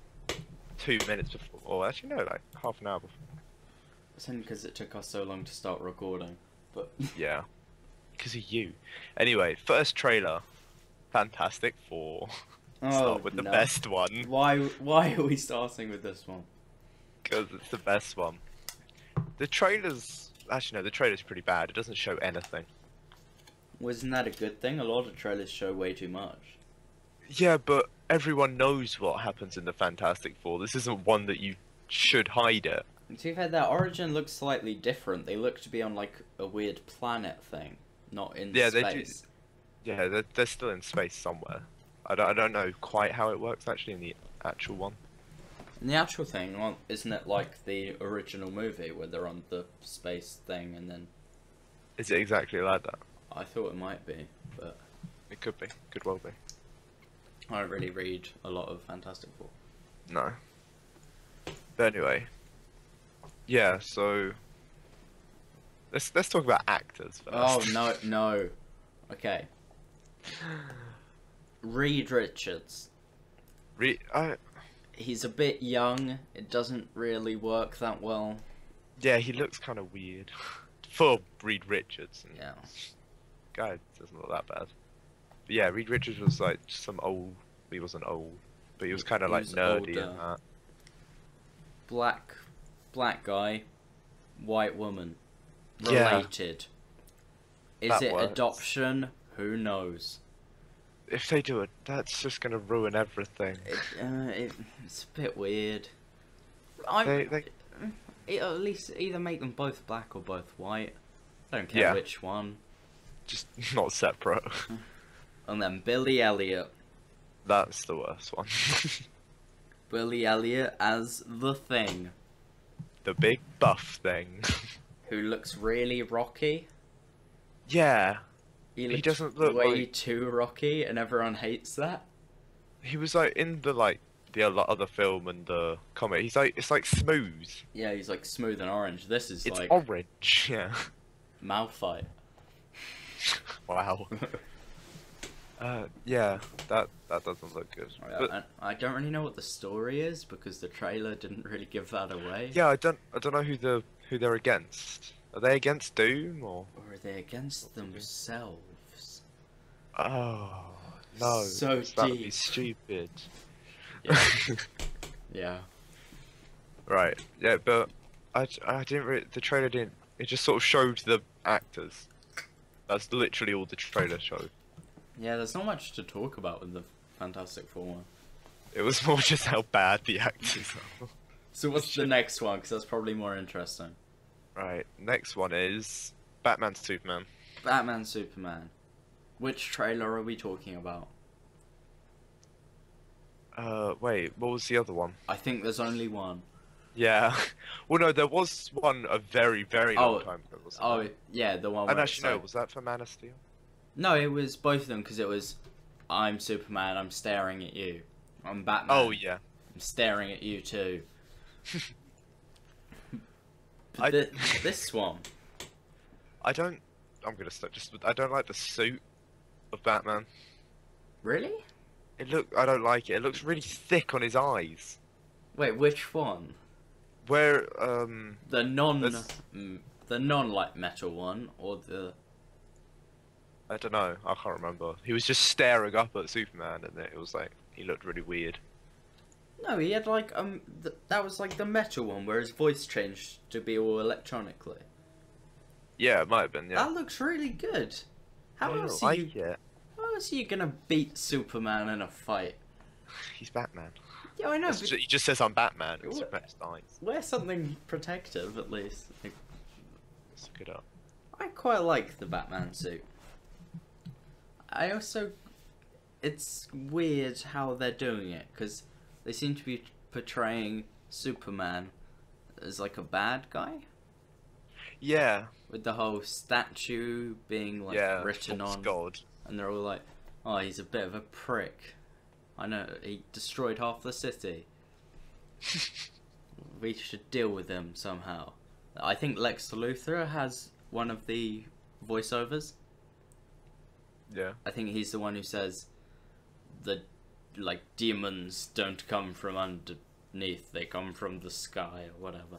[SPEAKER 1] 2 minutes before, or actually no, like half an hour before.
[SPEAKER 2] It's only because it took us so long to start recording. But
[SPEAKER 1] Yeah, because of you. Anyway, first trailer, Fantastic Four. Start with the
[SPEAKER 2] no.
[SPEAKER 1] best one,
[SPEAKER 2] Why are we starting with this one?
[SPEAKER 1] because it's the best one. The trailer's actually no, the trailer's pretty bad. It doesn't show anything.
[SPEAKER 2] Wasn't that a good thing? A lot of trailers show way too much.
[SPEAKER 1] Yeah, but everyone knows what happens in the Fantastic Four. This isn't one that you should hide it.
[SPEAKER 2] To be fair, their origin looks slightly different. They look to be on like a weird planet thing, not in
[SPEAKER 1] Yeah,
[SPEAKER 2] space.
[SPEAKER 1] they do. Yeah, they're still in space somewhere. I don't know quite how it works actually in the actual one.
[SPEAKER 2] And the actual thing, well, isn't it like the original movie where they're on the space thing and then...
[SPEAKER 1] Is it exactly like that?
[SPEAKER 2] I thought it might be, but
[SPEAKER 1] It could be. Could well be.
[SPEAKER 2] I don't really read a lot of Fantastic Four.
[SPEAKER 1] No. But anyway. Yeah, so let's talk about actors first.
[SPEAKER 2] Oh, no. Okay. Reed Richards. He's a bit young. It doesn't really work that well.
[SPEAKER 1] Yeah, he looks kind of weird. For Reed Richards. And
[SPEAKER 2] Yeah.
[SPEAKER 1] Guy doesn't look that bad. But yeah, Reed Richards was like some old... He wasn't old. But he was kind of
[SPEAKER 2] He
[SPEAKER 1] like
[SPEAKER 2] was
[SPEAKER 1] nerdy
[SPEAKER 2] older.
[SPEAKER 1] and that.
[SPEAKER 2] Black guy, white woman.
[SPEAKER 1] Yeah.
[SPEAKER 2] Related. Is
[SPEAKER 1] That
[SPEAKER 2] it
[SPEAKER 1] works.
[SPEAKER 2] adoption? Who knows?
[SPEAKER 1] If they do it, that's just gonna ruin everything.
[SPEAKER 2] It's a bit weird.
[SPEAKER 1] They
[SPEAKER 2] At least either make them both black or both white. I don't care
[SPEAKER 1] Yeah.
[SPEAKER 2] which one.
[SPEAKER 1] just not separate.
[SPEAKER 2] And then Billy Elliot.
[SPEAKER 1] That's the worst one.
[SPEAKER 2] Billy Elliot as the Thing,
[SPEAKER 1] The big buff thing.
[SPEAKER 2] who looks really rocky.
[SPEAKER 1] Yeah.
[SPEAKER 2] He
[SPEAKER 1] He doesn't look
[SPEAKER 2] way
[SPEAKER 1] like...
[SPEAKER 2] too rocky, and everyone hates that.
[SPEAKER 1] He was like in the other film and the comic. He's like, it's like smooth.
[SPEAKER 2] Yeah, he's like smooth and orange. This is
[SPEAKER 1] It's
[SPEAKER 2] like
[SPEAKER 1] orange. Yeah.
[SPEAKER 2] Malphite.
[SPEAKER 1] Wow. Yeah, that doesn't look good. But,
[SPEAKER 2] I don't really know what the story is because the trailer didn't really give that away.
[SPEAKER 1] yeah, I don't know who they're against. Are they against Doom or?
[SPEAKER 2] Or are they against themselves?
[SPEAKER 1] Oh no!
[SPEAKER 2] So
[SPEAKER 1] that would be
[SPEAKER 2] deep.
[SPEAKER 1] stupid.
[SPEAKER 2] Yeah. Yeah.
[SPEAKER 1] Right. Yeah, but I didn't. The trailer didn't. It just sort of showed the actors. That's literally all the trailer showed.
[SPEAKER 2] Yeah, there's not much to talk about with the Fantastic Four one.
[SPEAKER 1] It was more just how bad the actors are.
[SPEAKER 2] So what's the next one? Because that's probably more interesting.
[SPEAKER 1] Right, next one is Batman Superman.
[SPEAKER 2] Batman Superman. Which trailer are we talking about?
[SPEAKER 1] Wait, what was the other one?
[SPEAKER 2] I think there's only one.
[SPEAKER 1] Yeah. Well, no, there was one a very, very long time ago, wasn't
[SPEAKER 2] Oh,
[SPEAKER 1] there?
[SPEAKER 2] yeah, the one
[SPEAKER 1] And
[SPEAKER 2] where
[SPEAKER 1] actually, no, was that for Man of Steel?
[SPEAKER 2] No, it was both of them, because it was, I'm Superman, I'm staring at you. I'm Batman.
[SPEAKER 1] Oh, yeah.
[SPEAKER 2] I'm staring at you too. This one.
[SPEAKER 1] I'm gonna start I don't like the suit of Batman.
[SPEAKER 2] Really?
[SPEAKER 1] I don't like it. It looks really thick on his eyes.
[SPEAKER 2] Wait, which one?
[SPEAKER 1] Where,
[SPEAKER 2] The non light metal one, or the...
[SPEAKER 1] I don't know, I can't remember. He was just staring up at Superman, and it was like, he looked really weird.
[SPEAKER 2] No, he had like, that was like the metal one, where his voice changed to be all electronically.
[SPEAKER 1] Yeah, it might have been, yeah.
[SPEAKER 2] That looks really good. How
[SPEAKER 1] I
[SPEAKER 2] else
[SPEAKER 1] don't
[SPEAKER 2] are you...
[SPEAKER 1] like it.
[SPEAKER 2] How else are you gonna beat Superman in a fight?
[SPEAKER 1] He's Batman.
[SPEAKER 2] Yeah, I know, but...
[SPEAKER 1] He just says I'm Batman, and Superman just dies.
[SPEAKER 2] wear something protective, at least. Like,
[SPEAKER 1] Let's look it up.
[SPEAKER 2] I quite like the Batman suit. I also... It's weird how they're doing it, because they seem to be portraying Superman as like a bad guy.
[SPEAKER 1] Yeah.
[SPEAKER 2] With the whole statue being like written on.
[SPEAKER 1] God.
[SPEAKER 2] And they're all like, oh, he's a bit of a prick. I know, he destroyed half the city. We should deal with him somehow. I think Lex Luthor has one of the voiceovers.
[SPEAKER 1] Yeah.
[SPEAKER 2] I think he's the one who says the like demons don't come from underneath, they come from the sky or whatever.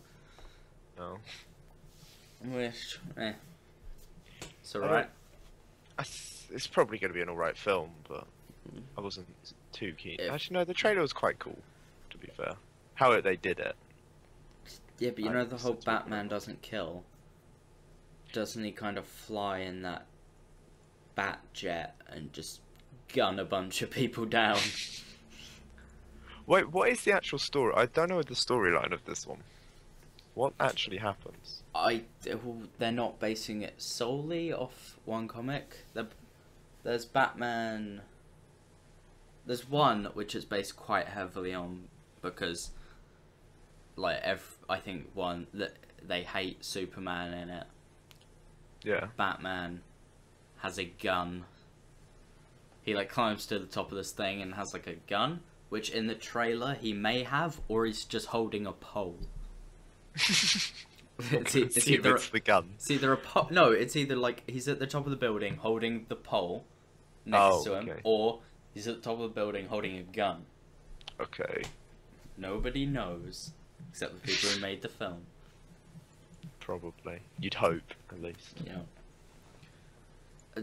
[SPEAKER 1] No.
[SPEAKER 2] Which, it's alright.
[SPEAKER 1] It's probably going to be an alright film, but I wasn't too keen. Actually, no, the trailer was quite cool, to be fair. How they did it.
[SPEAKER 2] Yeah, but you know the whole Batman doesn't kill. Doesn't he kind of fly in that bat jet and just gun a bunch of people down?
[SPEAKER 1] Wait, what is the actual story? I don't know the storyline of this one. What actually happens?
[SPEAKER 2] They're not basing it solely off one comic. There's Batman. There's one which is based quite heavily on, because like I think one that they hate Superman in it.
[SPEAKER 1] Yeah.
[SPEAKER 2] Batman has a gun. He like climbs to the top of this thing and has like a gun, which in the trailer he may have, or he's just holding a pole. it's either
[SPEAKER 1] the gun.
[SPEAKER 2] It's either no, it's either like he's at the top of the building holding the pole next to him, or he's at the top of the building holding a gun.
[SPEAKER 1] Okay.
[SPEAKER 2] Nobody knows except the people who made the film.
[SPEAKER 1] Probably. You'd hope, at least.
[SPEAKER 2] Yeah.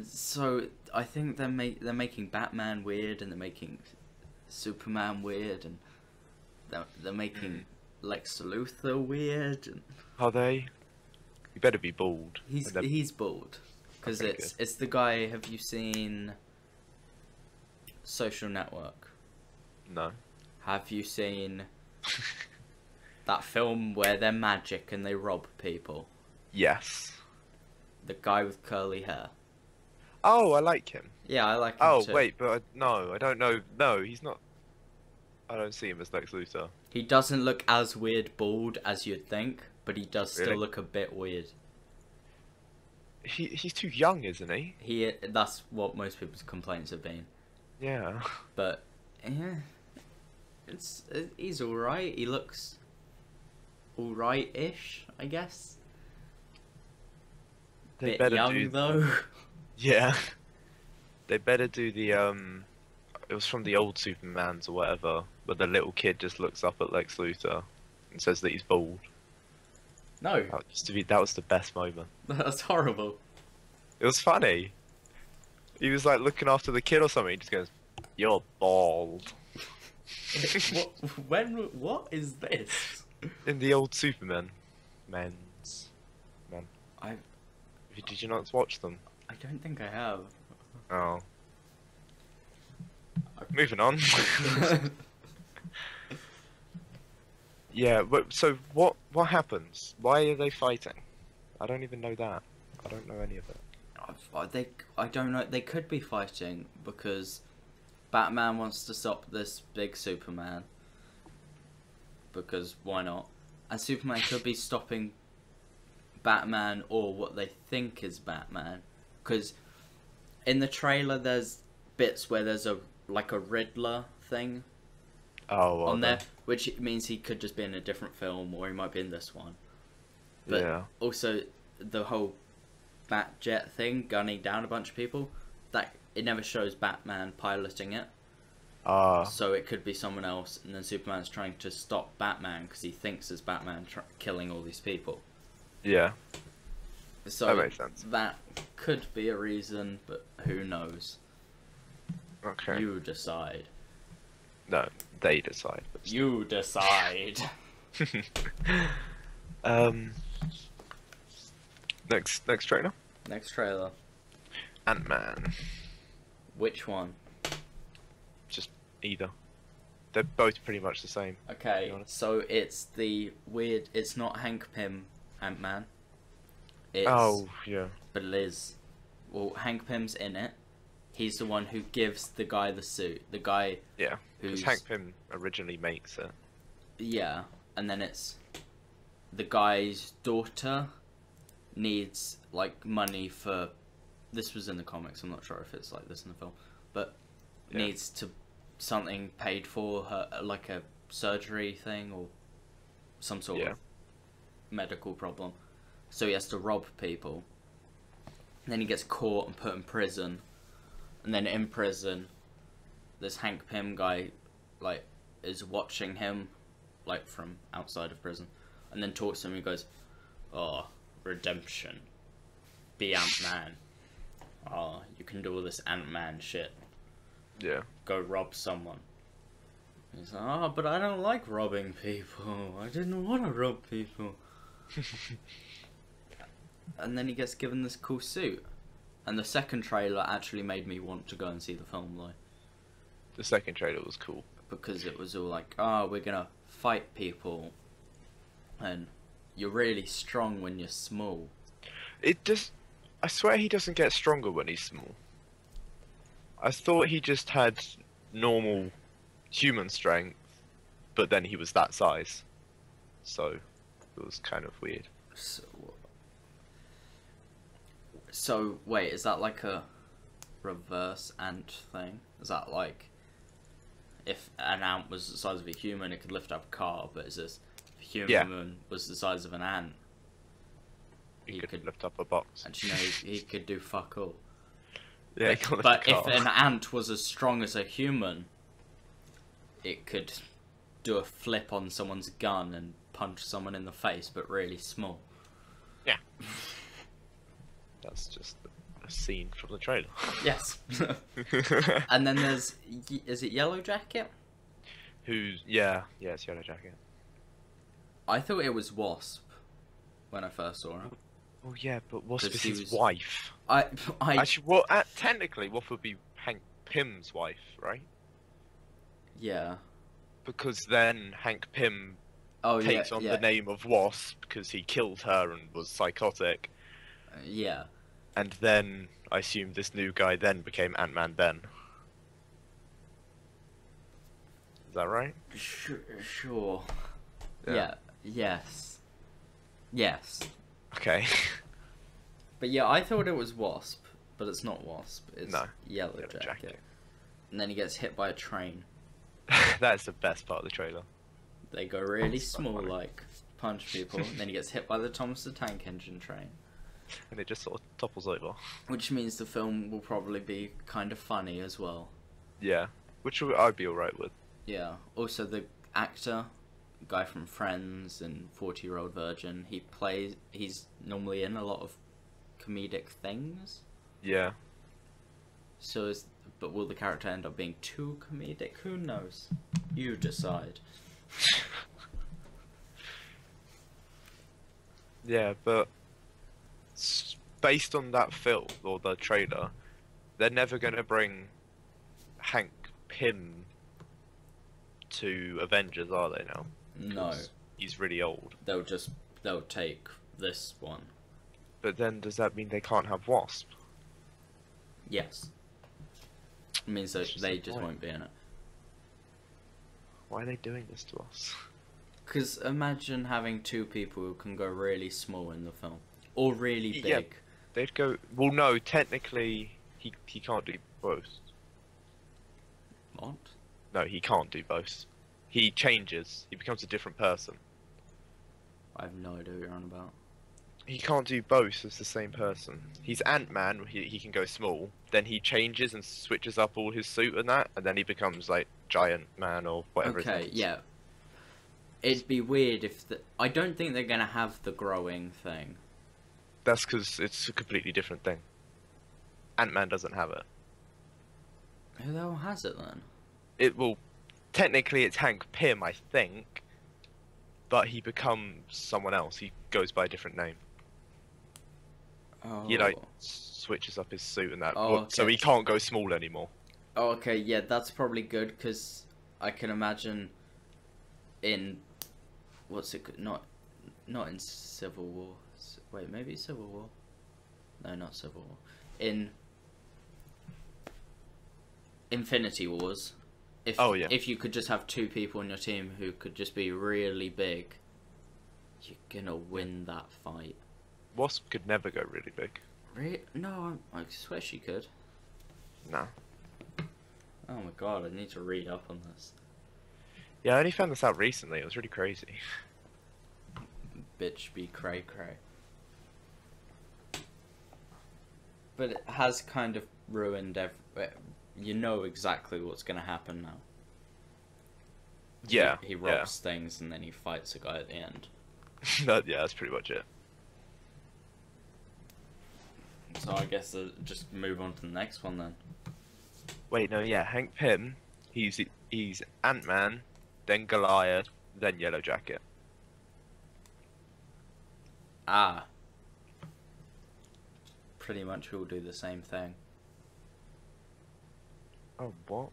[SPEAKER 2] So I think they're making Batman weird, and they're making Superman weird, and they're making Lex Luthor weird. And
[SPEAKER 1] are they? You better be bald.
[SPEAKER 2] He's bald, because it's the guy. Have you seen Social Network?
[SPEAKER 1] No.
[SPEAKER 2] Have you seen that film where they're magic and they rob people?
[SPEAKER 1] Yes.
[SPEAKER 2] The guy with curly hair.
[SPEAKER 1] Oh, I like him.
[SPEAKER 2] Yeah, I like him too.
[SPEAKER 1] Wait, but no, I don't know. No, he's not. I don't see him as Lex Luthor.
[SPEAKER 2] He doesn't look as weird bald as you'd think, but he does
[SPEAKER 1] Really?
[SPEAKER 2] still look a bit weird.
[SPEAKER 1] He's too young, isn't he?
[SPEAKER 2] That's what most people's complaints have been.
[SPEAKER 1] Yeah.
[SPEAKER 2] But yeah, he's all right. He looks all right-ish, I guess.
[SPEAKER 1] They
[SPEAKER 2] Bit
[SPEAKER 1] better
[SPEAKER 2] young though.
[SPEAKER 1] Yeah. They better do the it was from the old Supermans or whatever, where the little kid just looks up at Lex Luthor and says that he's bald.
[SPEAKER 2] No.
[SPEAKER 1] That was the best moment.
[SPEAKER 2] That's horrible.
[SPEAKER 1] It was funny. He was like looking after the kid or something. He just goes, "You're bald."
[SPEAKER 2] What is this?
[SPEAKER 1] In the old Superman, men. Did you not watch them?
[SPEAKER 2] I don't think I have.
[SPEAKER 1] Oh. Moving on. Yeah, but so what happens? Why are they fighting? I don't even know that. I don't know any of it.
[SPEAKER 2] I don't know. They could be fighting because Batman wants to stop this big Superman. Because why not? And Superman could be stopping Batman or what they think is Batman. Because in the trailer, there's bits where there's a Riddler thing
[SPEAKER 1] Oh, well,
[SPEAKER 2] on there, which means he could just be in a different film or he might be in this one. But
[SPEAKER 1] yeah.
[SPEAKER 2] also the whole Batjet thing, gunning down a bunch of people, that it never shows Batman piloting it. So it could be someone else, and then Superman's trying to stop Batman because he thinks it's Batman killing all these people.
[SPEAKER 1] Yeah.
[SPEAKER 2] So
[SPEAKER 1] That makes sense.
[SPEAKER 2] that could be a reason, but who knows?
[SPEAKER 1] Okay.
[SPEAKER 2] You decide.
[SPEAKER 1] No, they decide. But...
[SPEAKER 2] You decide.
[SPEAKER 1] Next trailer.
[SPEAKER 2] Next trailer.
[SPEAKER 1] Ant-Man.
[SPEAKER 2] Which one?
[SPEAKER 1] Just either. They're both pretty much the same.
[SPEAKER 2] Okay, so it's the weird. It's not Hank Pym Ant-Man. It's,
[SPEAKER 1] Oh, yeah.
[SPEAKER 2] but it is. Well, Hank Pym's in it. He's the one who gives the guy the suit. The guy.
[SPEAKER 1] Yeah. Because
[SPEAKER 2] Who's
[SPEAKER 1] Hank Pym originally makes it.
[SPEAKER 2] Yeah, and then it's the guy's daughter needs money for. This was in the comics. I'm not sure if it's like this in the film, but needs to something paid for her, like a surgery thing or some sort of medical problem. So he has to rob people. And then he gets caught and put in prison. And then in prison, this Hank Pym guy, is watching him, from outside of prison. And then talks to him and goes, "Oh, redemption. Be Ant-Man. Oh, you can do all this Ant-Man shit.
[SPEAKER 1] Yeah.
[SPEAKER 2] Go rob someone." He's like, "Oh, but I don't like robbing people. I didn't want to rob people." And then he gets given this cool suit. And the second trailer actually made me want to go and see the film, though.
[SPEAKER 1] The second trailer was cool.
[SPEAKER 2] Because it was all like, "Oh, we're gonna fight people. And you're really strong when you're small."
[SPEAKER 1] I swear he doesn't get stronger when he's small. I thought he just had normal human strength, but then he was that size. So, it was kind of weird.
[SPEAKER 2] So wait, is that like a reverse ant thing? Is that like if an ant was the size of a human, it could lift up a car, but is this if a human was the size of an ant?
[SPEAKER 1] He could lift up a box.
[SPEAKER 2] And he could do fuck all.
[SPEAKER 1] Yeah,
[SPEAKER 2] but if an ant was as strong as a human, it could do a flip on someone's gun and punch someone in the face, but really small.
[SPEAKER 1] Yeah. That's just a scene from the trailer.
[SPEAKER 2] Yes. And then is it Yellow Jacket?
[SPEAKER 1] It's Yellow Jacket.
[SPEAKER 2] I thought it was Wasp when I first saw it.
[SPEAKER 1] Oh yeah, but Wasp is his
[SPEAKER 2] was...
[SPEAKER 1] wife. Actually, technically, Wasp would be Hank Pym's wife, right?
[SPEAKER 2] Yeah.
[SPEAKER 1] Because then Hank Pym takes on the name of Wasp because he killed her and was psychotic.
[SPEAKER 2] Yeah.
[SPEAKER 1] And then I assume this new guy then became Ant-Man then. Is that right?
[SPEAKER 2] Sure. Yeah. Yes. Yes.
[SPEAKER 1] Okay.
[SPEAKER 2] But yeah, I thought it was Wasp, but it's not Wasp. It's Yellow Jacket. And then he gets hit by a train.
[SPEAKER 1] That's the best part of the trailer.
[SPEAKER 2] They go really small, punch people, and then he gets hit by the Thomas the Tank Engine train.
[SPEAKER 1] And it just sort of topples over.
[SPEAKER 2] Which means the film will probably be kind of funny as well.
[SPEAKER 1] Yeah, which I'd be alright with.
[SPEAKER 2] Yeah. Also, the actor, guy from Friends and 40-Year-Old Virgin, he's normally in a lot of comedic things.
[SPEAKER 1] Yeah.
[SPEAKER 2] So, but will the character end up being too comedic? Who knows? You decide.
[SPEAKER 1] Yeah, but based on that film or the trailer, they're never going to bring Hank Pym to Avengers, are they now?
[SPEAKER 2] No.
[SPEAKER 1] he's really old.
[SPEAKER 2] They'll take this one.
[SPEAKER 1] But then does that mean they can't have Wasp?
[SPEAKER 2] Yes. It means that they just won't be in it.
[SPEAKER 1] Why are they doing this to us?
[SPEAKER 2] Because imagine having two people who can go really small in the film. Or really big.
[SPEAKER 1] Yeah, they'd go... Well, no, technically, he can't do both.
[SPEAKER 2] What?
[SPEAKER 1] No, he can't do both. He changes. He becomes a different person.
[SPEAKER 2] I have no idea what you're on about.
[SPEAKER 1] He can't do both as the same person. He's Ant-Man, he can go small. Then he changes and switches up all his suit and that, and then he becomes, like, Giant Man or whatever his name
[SPEAKER 2] Okay,
[SPEAKER 1] is.
[SPEAKER 2] yeah. It'd be weird if I don't think they're gonna have the growing thing.
[SPEAKER 1] That's because it's a completely different thing. Ant-Man doesn't have it.
[SPEAKER 2] Who the hell has it then?
[SPEAKER 1] It will... Technically, it's Hank Pym, I think. But he becomes someone else. He goes by a different name.
[SPEAKER 2] Oh.
[SPEAKER 1] He, like, switches up his suit and that.
[SPEAKER 2] Oh, okay.
[SPEAKER 1] So he can't go small anymore.
[SPEAKER 2] Oh, okay, yeah, that's probably good, because I can imagine in... Not in Civil War. Wait, maybe Civil War? No, not Civil War. In Infinity Wars, if you could just have two people on your team who could just be really big, you're gonna win that fight.
[SPEAKER 1] Wasp could never go really big.
[SPEAKER 2] Really? No, I swear she could.
[SPEAKER 1] No.
[SPEAKER 2] Oh my god, I need to read up on this.
[SPEAKER 1] Yeah, I only found this out recently. It was really crazy.
[SPEAKER 2] Bitch be cray cray. But it has kind of ruined you know exactly what's going to happen now.
[SPEAKER 1] Yeah.
[SPEAKER 2] He robs things and then he fights a guy at the end.
[SPEAKER 1] Yeah, that's pretty much it.
[SPEAKER 2] So I guess just move on to the next one then.
[SPEAKER 1] Wait, no, yeah, Hank Pym, he's Ant-Man, then Goliath, then Yellow Jacket.
[SPEAKER 2] Ah. Pretty much all do the same thing.
[SPEAKER 1] Oh, what?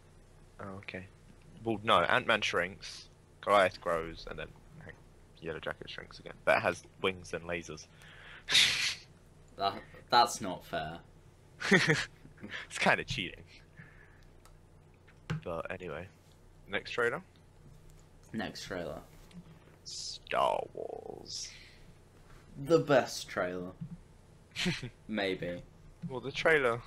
[SPEAKER 1] Oh, okay. Well, no, Ant-Man shrinks, Goliath grows, and then Yellow Jacket shrinks again. But it has wings and lasers.
[SPEAKER 2] That's not fair.
[SPEAKER 1] It's kind of cheating. But anyway, next trailer?
[SPEAKER 2] Next trailer.
[SPEAKER 1] Star Wars.
[SPEAKER 2] The best trailer. Maybe.
[SPEAKER 1] Well, the trailer...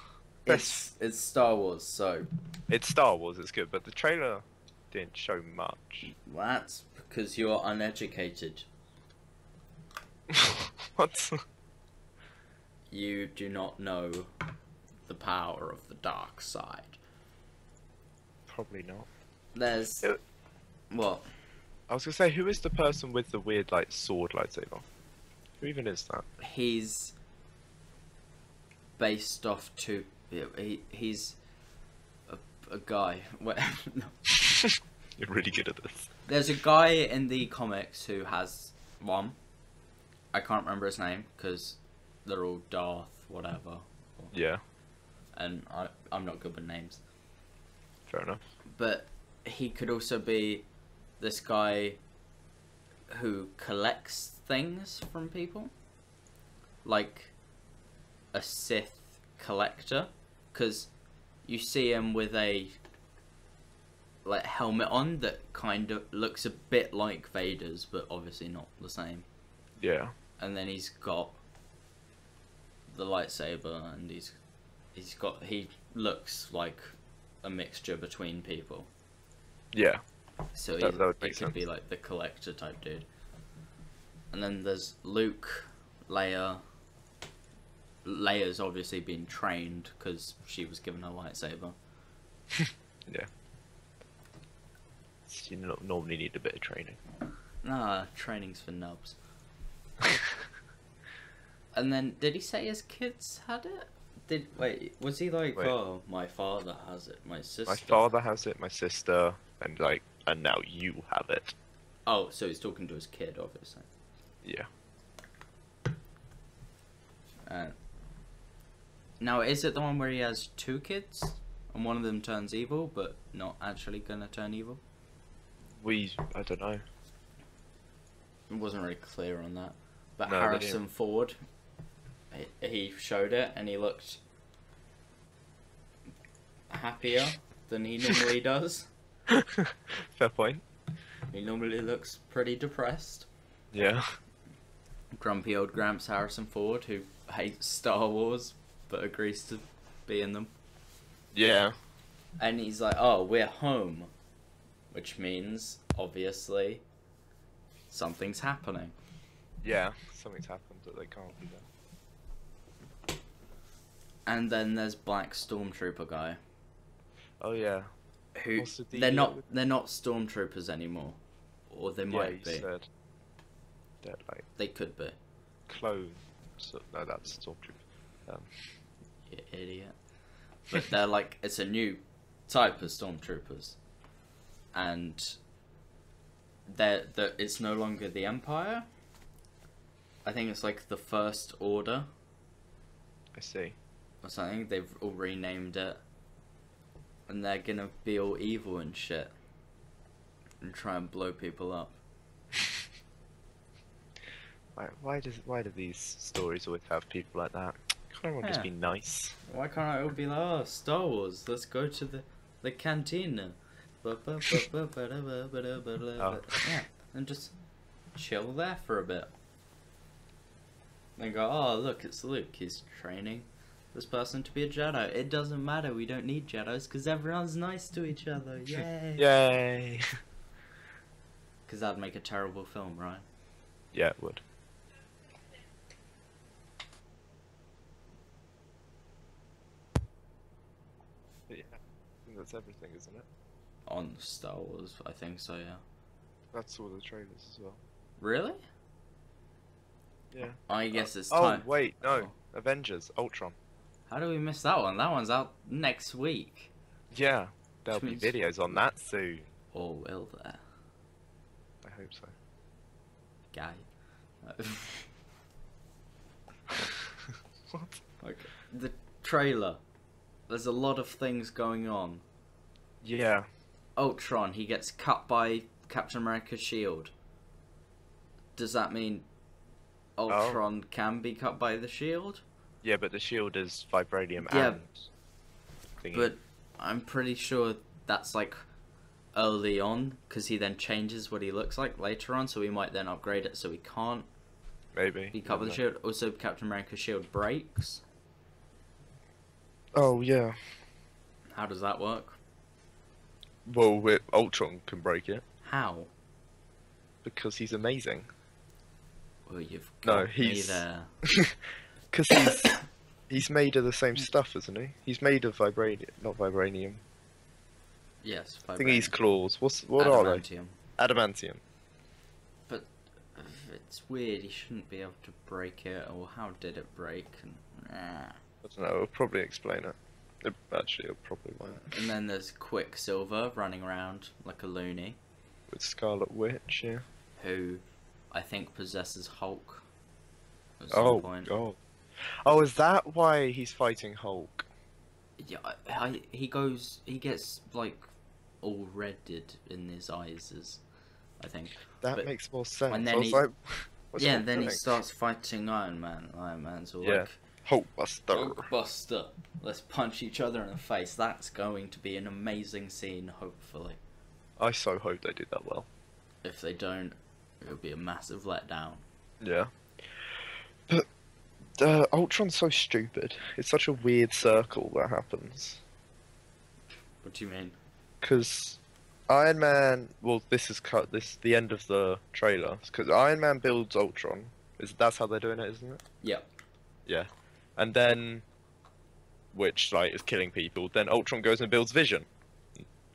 [SPEAKER 2] It's Star Wars, so...
[SPEAKER 1] It's Star Wars, it's good, but the trailer didn't show much.
[SPEAKER 2] That's because you're uneducated.
[SPEAKER 1] What?
[SPEAKER 2] You do not know the power of the dark side.
[SPEAKER 1] Probably not.
[SPEAKER 2] There's... What?
[SPEAKER 1] I was gonna say, who is the person with the weird, like, sword lightsaber? Who even is that?
[SPEAKER 2] He's based off to... He's a guy. No.
[SPEAKER 1] You're really good at this.
[SPEAKER 2] There's a guy in the comics who has one. I can't remember his name, because they're all Darth whatever.
[SPEAKER 1] Yeah.
[SPEAKER 2] And I'm not good with names.
[SPEAKER 1] Fair enough.
[SPEAKER 2] But he could also be this guy who collects things from people. Like a Sith collector. Because you see him with a like helmet on that kind of looks a bit like Vader's, but obviously not the same.
[SPEAKER 1] Yeah.
[SPEAKER 2] And then he's got the lightsaber, and he looks like a mixture between people.
[SPEAKER 1] Yeah.
[SPEAKER 2] So
[SPEAKER 1] that would
[SPEAKER 2] it
[SPEAKER 1] make
[SPEAKER 2] could be
[SPEAKER 1] sense.
[SPEAKER 2] like the collector type dude. And then there's Luke, Leia. Leia's obviously been trained because she was given a lightsaber.
[SPEAKER 1] Yeah. You normally need a bit of training.
[SPEAKER 2] Nah, training's for nubs. And then, did he say his kids had it? Was he like,
[SPEAKER 1] Wait.
[SPEAKER 2] oh, my father has it, my sister...
[SPEAKER 1] My father has it, my sister, and now you have it.
[SPEAKER 2] Oh, so he's talking to his kid, obviously.
[SPEAKER 1] Yeah.
[SPEAKER 2] Now, is it the one where he has two kids, and one of them turns evil, but not actually gonna turn evil?
[SPEAKER 1] I don't know.
[SPEAKER 2] It wasn't really clear on that. But
[SPEAKER 1] No, they didn't.
[SPEAKER 2] Harrison Ford, he showed it and he looked happier than he normally does.
[SPEAKER 1] Fair point.
[SPEAKER 2] He normally looks pretty depressed.
[SPEAKER 1] Yeah.
[SPEAKER 2] Grumpy old Gramps Harrison Ford, who hates Star Wars but agrees to be in them.
[SPEAKER 1] Yeah.
[SPEAKER 2] And he's like, oh, we're home. Which means, obviously, something's happening.
[SPEAKER 1] Yeah. Something's happened that they can't be there.
[SPEAKER 2] And then there's Black Stormtrooper guy.
[SPEAKER 1] Oh yeah.
[SPEAKER 2] Who
[SPEAKER 1] What's the
[SPEAKER 2] they're
[SPEAKER 1] deal with-
[SPEAKER 2] not stormtroopers anymore, or they
[SPEAKER 1] Yeah,
[SPEAKER 2] might
[SPEAKER 1] you
[SPEAKER 2] be.
[SPEAKER 1] said. They're like
[SPEAKER 2] They could be.
[SPEAKER 1] clones. So, no, that's Stormtrooper.
[SPEAKER 2] You idiot. But they're like, it's a new type of stormtroopers, and it's no longer the Empire. I think it's like the First Order
[SPEAKER 1] I see.
[SPEAKER 2] or something. They've all renamed it, and they're gonna be all evil and shit, and try and blow people up.
[SPEAKER 1] Why do these stories always have people like that? Can't everyone just
[SPEAKER 2] Yeah.
[SPEAKER 1] be nice?
[SPEAKER 2] Why can't I all be like, oh, Star Wars, let's go to the cantina.
[SPEAKER 1] Oh.
[SPEAKER 2] Yeah, and just chill there for a bit. And go, oh, look, it's Luke, he's training this person to be a Jedi. It doesn't matter, we don't need Jedis, because everyone's nice to each other, yay!
[SPEAKER 1] Yay!
[SPEAKER 2] Because that'd make a terrible film, right?
[SPEAKER 1] Yeah, it would. But yeah, I think that's everything, isn't it?
[SPEAKER 2] On Star Wars, I think so, yeah.
[SPEAKER 1] That's all the trailers as well.
[SPEAKER 2] Really?
[SPEAKER 1] Yeah.
[SPEAKER 2] I guess it's
[SPEAKER 1] Oh,
[SPEAKER 2] time.
[SPEAKER 1] wait, no.
[SPEAKER 2] Oh.
[SPEAKER 1] Avengers, Ultron.
[SPEAKER 2] How do we miss that one? That one's out next week.
[SPEAKER 1] Yeah, there'll
[SPEAKER 2] Which
[SPEAKER 1] be
[SPEAKER 2] means-
[SPEAKER 1] videos on that soon.
[SPEAKER 2] Or will there?
[SPEAKER 1] I hope so.
[SPEAKER 2] Guy.
[SPEAKER 1] What?
[SPEAKER 2] Like, the trailer. There's a lot of things going on.
[SPEAKER 1] Yeah.
[SPEAKER 2] Ultron, he gets cut by Captain America's shield. Does that mean Ultron can be cut by the shield?
[SPEAKER 1] Yeah, but the shield is vibranium
[SPEAKER 2] Yeah,
[SPEAKER 1] and thingy.
[SPEAKER 2] But I'm pretty sure that's like early on, because he then changes what he looks like later on, so we might then upgrade it so he can't
[SPEAKER 1] Maybe.
[SPEAKER 2] be cut by the shield. Also, Captain America's shield breaks.
[SPEAKER 1] Oh, yeah.
[SPEAKER 2] How does that work?
[SPEAKER 1] Well, Ultron can break it.
[SPEAKER 2] How?
[SPEAKER 1] Because he's amazing.
[SPEAKER 2] Well, you've
[SPEAKER 1] No,
[SPEAKER 2] got me
[SPEAKER 1] he's-
[SPEAKER 2] there.
[SPEAKER 1] Because he's made of the same stuff, isn't he? He's made of vibranium, not vibranium.
[SPEAKER 2] Yes,
[SPEAKER 1] I think he's claws. What are they?
[SPEAKER 2] adamantium.
[SPEAKER 1] Adamantium.
[SPEAKER 2] But it's weird. He shouldn't be able to break it. Or how did it break?
[SPEAKER 1] I don't know. It'll probably explain it. Actually, it probably won't.
[SPEAKER 2] And then there's Quicksilver running around like a loony,
[SPEAKER 1] With Scarlet Witch, yeah.
[SPEAKER 2] who I think possesses Hulk. At some
[SPEAKER 1] Oh,
[SPEAKER 2] point.
[SPEAKER 1] God. Oh, is that why he's fighting Hulk?
[SPEAKER 2] Yeah, he gets like all redded in his eyes, I think.
[SPEAKER 1] That
[SPEAKER 2] But
[SPEAKER 1] makes more sense.
[SPEAKER 2] when then
[SPEAKER 1] I was
[SPEAKER 2] he-
[SPEAKER 1] like, what's
[SPEAKER 2] Yeah,
[SPEAKER 1] Hulk
[SPEAKER 2] then he
[SPEAKER 1] doing?
[SPEAKER 2] starts fighting Iron Man. Iron Man's all
[SPEAKER 1] Yeah.
[SPEAKER 2] like,
[SPEAKER 1] Hulkbuster.
[SPEAKER 2] Hulkbuster, let's punch each other in the face. That's going to be an amazing scene, hopefully.
[SPEAKER 1] I so hope they do that well.
[SPEAKER 2] If they don't, it'll be a massive letdown.
[SPEAKER 1] Yeah. But Ultron's so stupid. It's such a weird circle that happens.
[SPEAKER 2] What do you mean?
[SPEAKER 1] Because Iron Man, well, this is the end of the trailer. Because Iron Man builds Ultron. That's how they're doing it, isn't it?
[SPEAKER 2] Yeah.
[SPEAKER 1] Yeah. And then, which like is killing people. Then Ultron goes and builds Vision,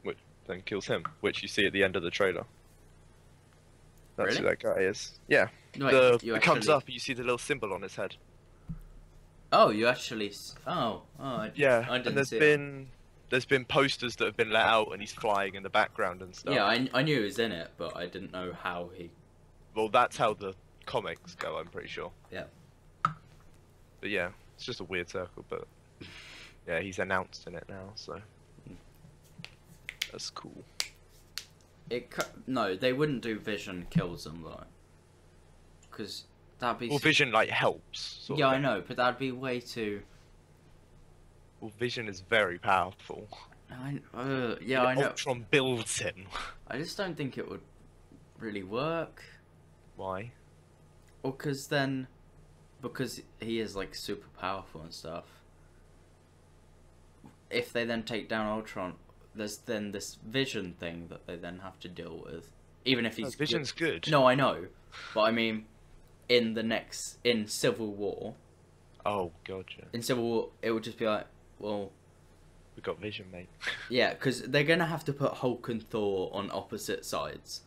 [SPEAKER 1] which then kills him. Which you see at the end of the trailer. That's who
[SPEAKER 2] Really?
[SPEAKER 1] that guy is. Yeah.
[SPEAKER 2] Wait,
[SPEAKER 1] It comes up. You see the little symbol on his head.
[SPEAKER 2] Oh, you actually.
[SPEAKER 1] Yeah.
[SPEAKER 2] I didn't
[SPEAKER 1] And
[SPEAKER 2] see it.
[SPEAKER 1] there's been posters that have been let out, and he's flying in the background and stuff.
[SPEAKER 2] Yeah, I knew he was in it, but I didn't know how he.
[SPEAKER 1] Well, that's how the comics go. I'm pretty sure.
[SPEAKER 2] Yeah.
[SPEAKER 1] But yeah, it's just a weird circle. But yeah, he's announced in it now, so that's cool.
[SPEAKER 2] No, they wouldn't do Vision kills him though. because that'd be.
[SPEAKER 1] Well, Vision like helps. Sort
[SPEAKER 2] Yeah,
[SPEAKER 1] of
[SPEAKER 2] I
[SPEAKER 1] thing.
[SPEAKER 2] know, but that'd be way too.
[SPEAKER 1] Well, Vision is very powerful.
[SPEAKER 2] Yeah, I know.
[SPEAKER 1] Ultron builds him.
[SPEAKER 2] I just don't think it would really work.
[SPEAKER 1] Why?
[SPEAKER 2] Or because he is like super powerful and stuff. If they then take down Ultron, there's then this Vision thing that they then have to deal with. Even if he's
[SPEAKER 1] Vision's good.
[SPEAKER 2] No, I know, but I mean, in Civil War,
[SPEAKER 1] Oh, gotcha.
[SPEAKER 2] in Civil War, it would just be like, well,
[SPEAKER 1] We got Vision, mate.
[SPEAKER 2] yeah, because they're gonna have to put Hulk and Thor on opposite sides.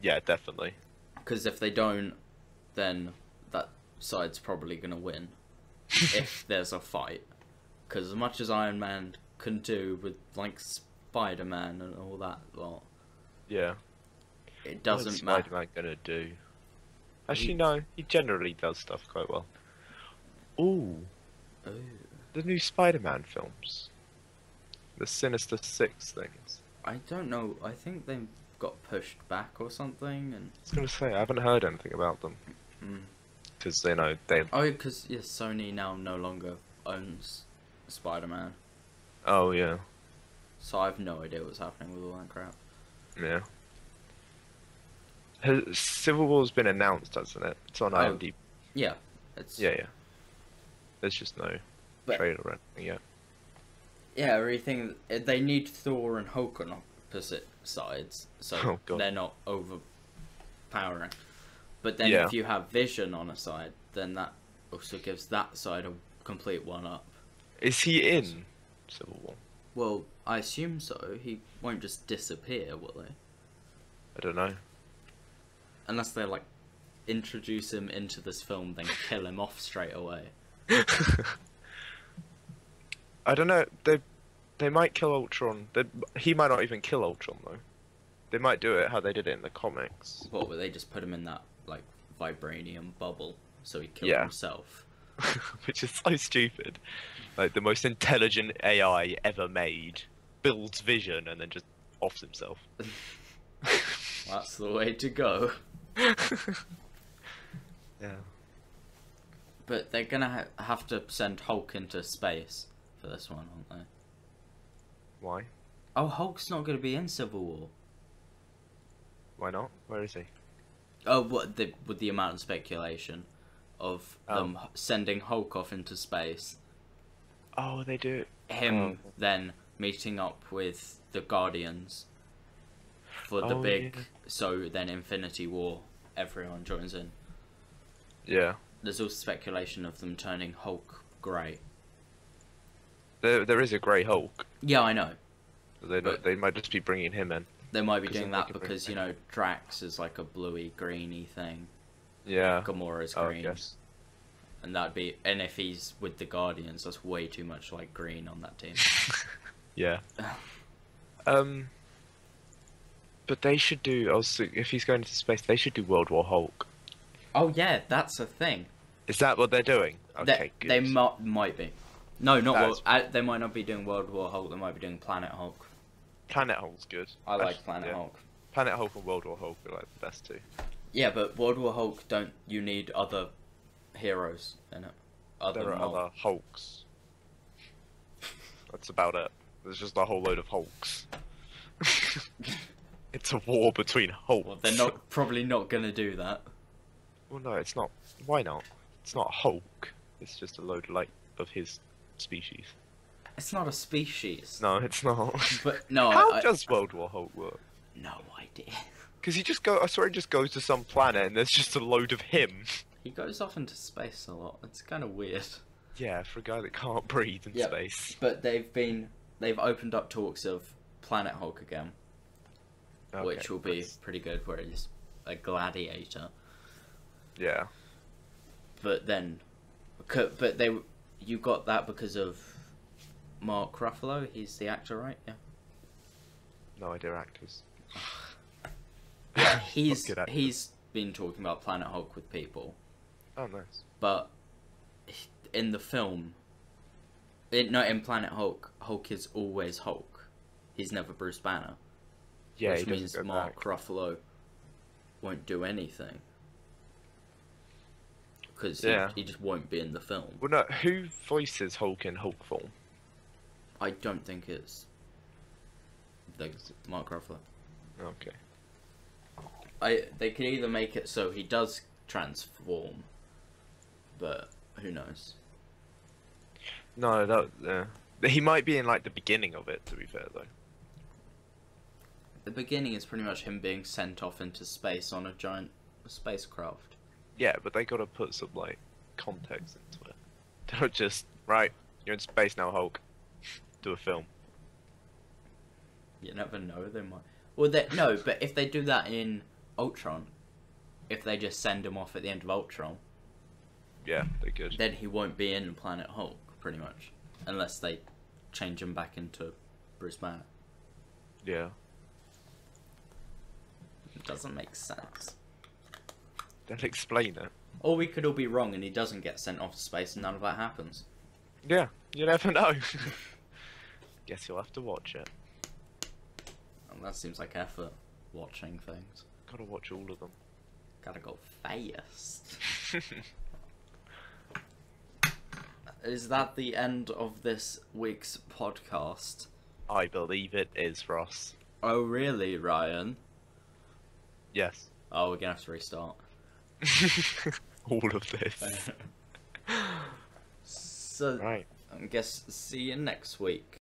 [SPEAKER 1] Yeah, definitely.
[SPEAKER 2] Because if they don't, then that side's probably gonna win if there's a fight. Because as much as Iron Man can do with like Spider-Man and all that lot,
[SPEAKER 1] Yeah.
[SPEAKER 2] it doesn't matter.
[SPEAKER 1] What's Spider-Man gonna do? Actually, no. He generally does stuff quite well. Ooh, the new Spider-Man films. The Sinister Six things.
[SPEAKER 2] I don't know. I think they got pushed back or something, and
[SPEAKER 1] I was gonna say, I haven't heard anything about them. Because, you know, they...
[SPEAKER 2] oh, because yes, Sony now no longer owns Spider-Man,
[SPEAKER 1] Oh, yeah.
[SPEAKER 2] so I have no idea what's happening with all that crap.
[SPEAKER 1] Yeah. Civil War's been announced, hasn't it? It's on IMDb.
[SPEAKER 2] Yeah, it's
[SPEAKER 1] Yeah. There's just no
[SPEAKER 2] But-
[SPEAKER 1] trailer or anything yet.
[SPEAKER 2] yeah. Everything they need Thor and Hulk on opposite sides, so
[SPEAKER 1] Oh, God.
[SPEAKER 2] they're not overpowering. But then
[SPEAKER 1] Yeah.
[SPEAKER 2] if you have Vision on a side, then that also gives that side a complete one-up.
[SPEAKER 1] Is he in Civil War?
[SPEAKER 2] Well, I assume so. He won't just disappear, will they?
[SPEAKER 1] I don't know.
[SPEAKER 2] Unless they like introduce him into this film, then kill him off straight away.
[SPEAKER 1] I don't know. They might kill Ultron. He might not even kill Ultron though. They might do it how they did it in the comics.
[SPEAKER 2] What would they just put him in that like vibranium bubble so he killed
[SPEAKER 1] Yeah.
[SPEAKER 2] himself?
[SPEAKER 1] Which is so stupid. Like the most intelligent AI ever made builds Vision and then just offs himself.
[SPEAKER 2] That's the way to go.
[SPEAKER 1] Yeah.
[SPEAKER 2] But they're gonna have to send Hulk into space for this one, aren't they?
[SPEAKER 1] Why?
[SPEAKER 2] Oh, Hulk's not gonna be in Civil War.
[SPEAKER 1] Why not? Where is he?
[SPEAKER 2] Oh, with the amount of speculation of them sending Hulk off into space,
[SPEAKER 1] Oh, they do.
[SPEAKER 2] him then meeting up with the Guardians for the
[SPEAKER 1] Oh,
[SPEAKER 2] big.
[SPEAKER 1] yeah.
[SPEAKER 2] So then Infinity War, everyone joins in.
[SPEAKER 1] Yeah.
[SPEAKER 2] There's also speculation of them turning Hulk grey.
[SPEAKER 1] There is a Grey Hulk.
[SPEAKER 2] Yeah, I know.
[SPEAKER 1] They might just be bringing him in.
[SPEAKER 2] They might be
[SPEAKER 1] 'Cause
[SPEAKER 2] doing
[SPEAKER 1] then they
[SPEAKER 2] that
[SPEAKER 1] can bring
[SPEAKER 2] because,
[SPEAKER 1] him
[SPEAKER 2] you know, Drax is like a bluey, greeny thing.
[SPEAKER 1] Yeah.
[SPEAKER 2] Gamora's
[SPEAKER 1] Oh,
[SPEAKER 2] green.
[SPEAKER 1] yes.
[SPEAKER 2] And that'd be. And if he's with the Guardians, that's way too much like green on that team.
[SPEAKER 1] Yeah. But they should do. If he's going into space, they should do World War Hulk.
[SPEAKER 2] Oh, yeah, that's a thing.
[SPEAKER 1] Is that what they're doing? Okay, good.
[SPEAKER 2] They might be. No, not
[SPEAKER 1] That's-
[SPEAKER 2] they might not be doing World War Hulk, they might be doing Planet Hulk.
[SPEAKER 1] Planet Hulk's good.
[SPEAKER 2] I like Planet
[SPEAKER 1] yeah.
[SPEAKER 2] Hulk.
[SPEAKER 1] Planet Hulk and World War Hulk are like the best two.
[SPEAKER 2] Yeah, but World War Hulk, you need other heroes in it.
[SPEAKER 1] There are other Hulks. That's about it. There's just a whole load of Hulks. It's a war between Hulks.
[SPEAKER 2] Well, they're probably not gonna do that.
[SPEAKER 1] Well, no, it's not. Why not? It's not Hulk. It's just a load of his species.
[SPEAKER 2] It's not a species.
[SPEAKER 1] No, it's not.
[SPEAKER 2] But no,
[SPEAKER 1] How does World War Hulk work?
[SPEAKER 2] No idea.
[SPEAKER 1] Because I swear he just goes to some planet and there's just a load of him.
[SPEAKER 2] He goes off into space a lot. It's kind of weird.
[SPEAKER 1] Yeah, for a guy that can't breathe in space.
[SPEAKER 2] But they've opened up talks of Planet Hulk again,
[SPEAKER 1] Okay,
[SPEAKER 2] which will be
[SPEAKER 1] that's-
[SPEAKER 2] pretty good. Where he's a gladiator.
[SPEAKER 1] Yeah.
[SPEAKER 2] But then, you got that because of Mark Ruffalo. He's the actor, right? Yeah.
[SPEAKER 1] No idea actors.
[SPEAKER 2] Yeah,
[SPEAKER 1] Not good actors.
[SPEAKER 2] he's been talking about Planet Hulk with people,
[SPEAKER 1] Oh, nice.
[SPEAKER 2] but in the film, in Planet Hulk, Hulk is always Hulk. He's never Bruce Banner.
[SPEAKER 1] Yeah,
[SPEAKER 2] which
[SPEAKER 1] he doesn't
[SPEAKER 2] means
[SPEAKER 1] go
[SPEAKER 2] Mark
[SPEAKER 1] back.
[SPEAKER 2] Ruffalo won't do anything. because
[SPEAKER 1] Yeah.
[SPEAKER 2] he just won't be in the film.
[SPEAKER 1] Well, no, who voices Hulk in Hulk form?
[SPEAKER 2] I don't think it's Mark Ruffalo.
[SPEAKER 1] Okay.
[SPEAKER 2] They could either make it so he does transform, but who knows?
[SPEAKER 1] No, he might be in like the beginning of it. To be fair, though.
[SPEAKER 2] The beginning is pretty much him being sent off into space on a giant spacecraft.
[SPEAKER 1] Yeah, but they gotta put some like context into it. Don't just right. You're in space now, Hulk. Do a film.
[SPEAKER 2] You never know, they might. Well, no, but if they do that in Ultron, if they just send him off at the end of Ultron,
[SPEAKER 1] Yeah, they could.
[SPEAKER 2] then he won't be in Planet Hulk, pretty much. Unless they change him back into Bruce Banner.
[SPEAKER 1] Yeah.
[SPEAKER 2] It doesn't make sense.
[SPEAKER 1] They'll explain it.
[SPEAKER 2] Or we could all be wrong and he doesn't get sent off to space and none of that happens.
[SPEAKER 1] Yeah, you never know. Guess you'll have to watch it.
[SPEAKER 2] And that seems like effort, watching things.
[SPEAKER 1] Gotta watch all of them.
[SPEAKER 2] Gotta go fast. Is that the end of this week's podcast?
[SPEAKER 1] I believe it is, Ross.
[SPEAKER 2] Oh really, Ryan?
[SPEAKER 1] Yes.
[SPEAKER 2] Oh, we're gonna have to restart.
[SPEAKER 1] All of this.
[SPEAKER 2] So,
[SPEAKER 1] Right.
[SPEAKER 2] I guess see you next week.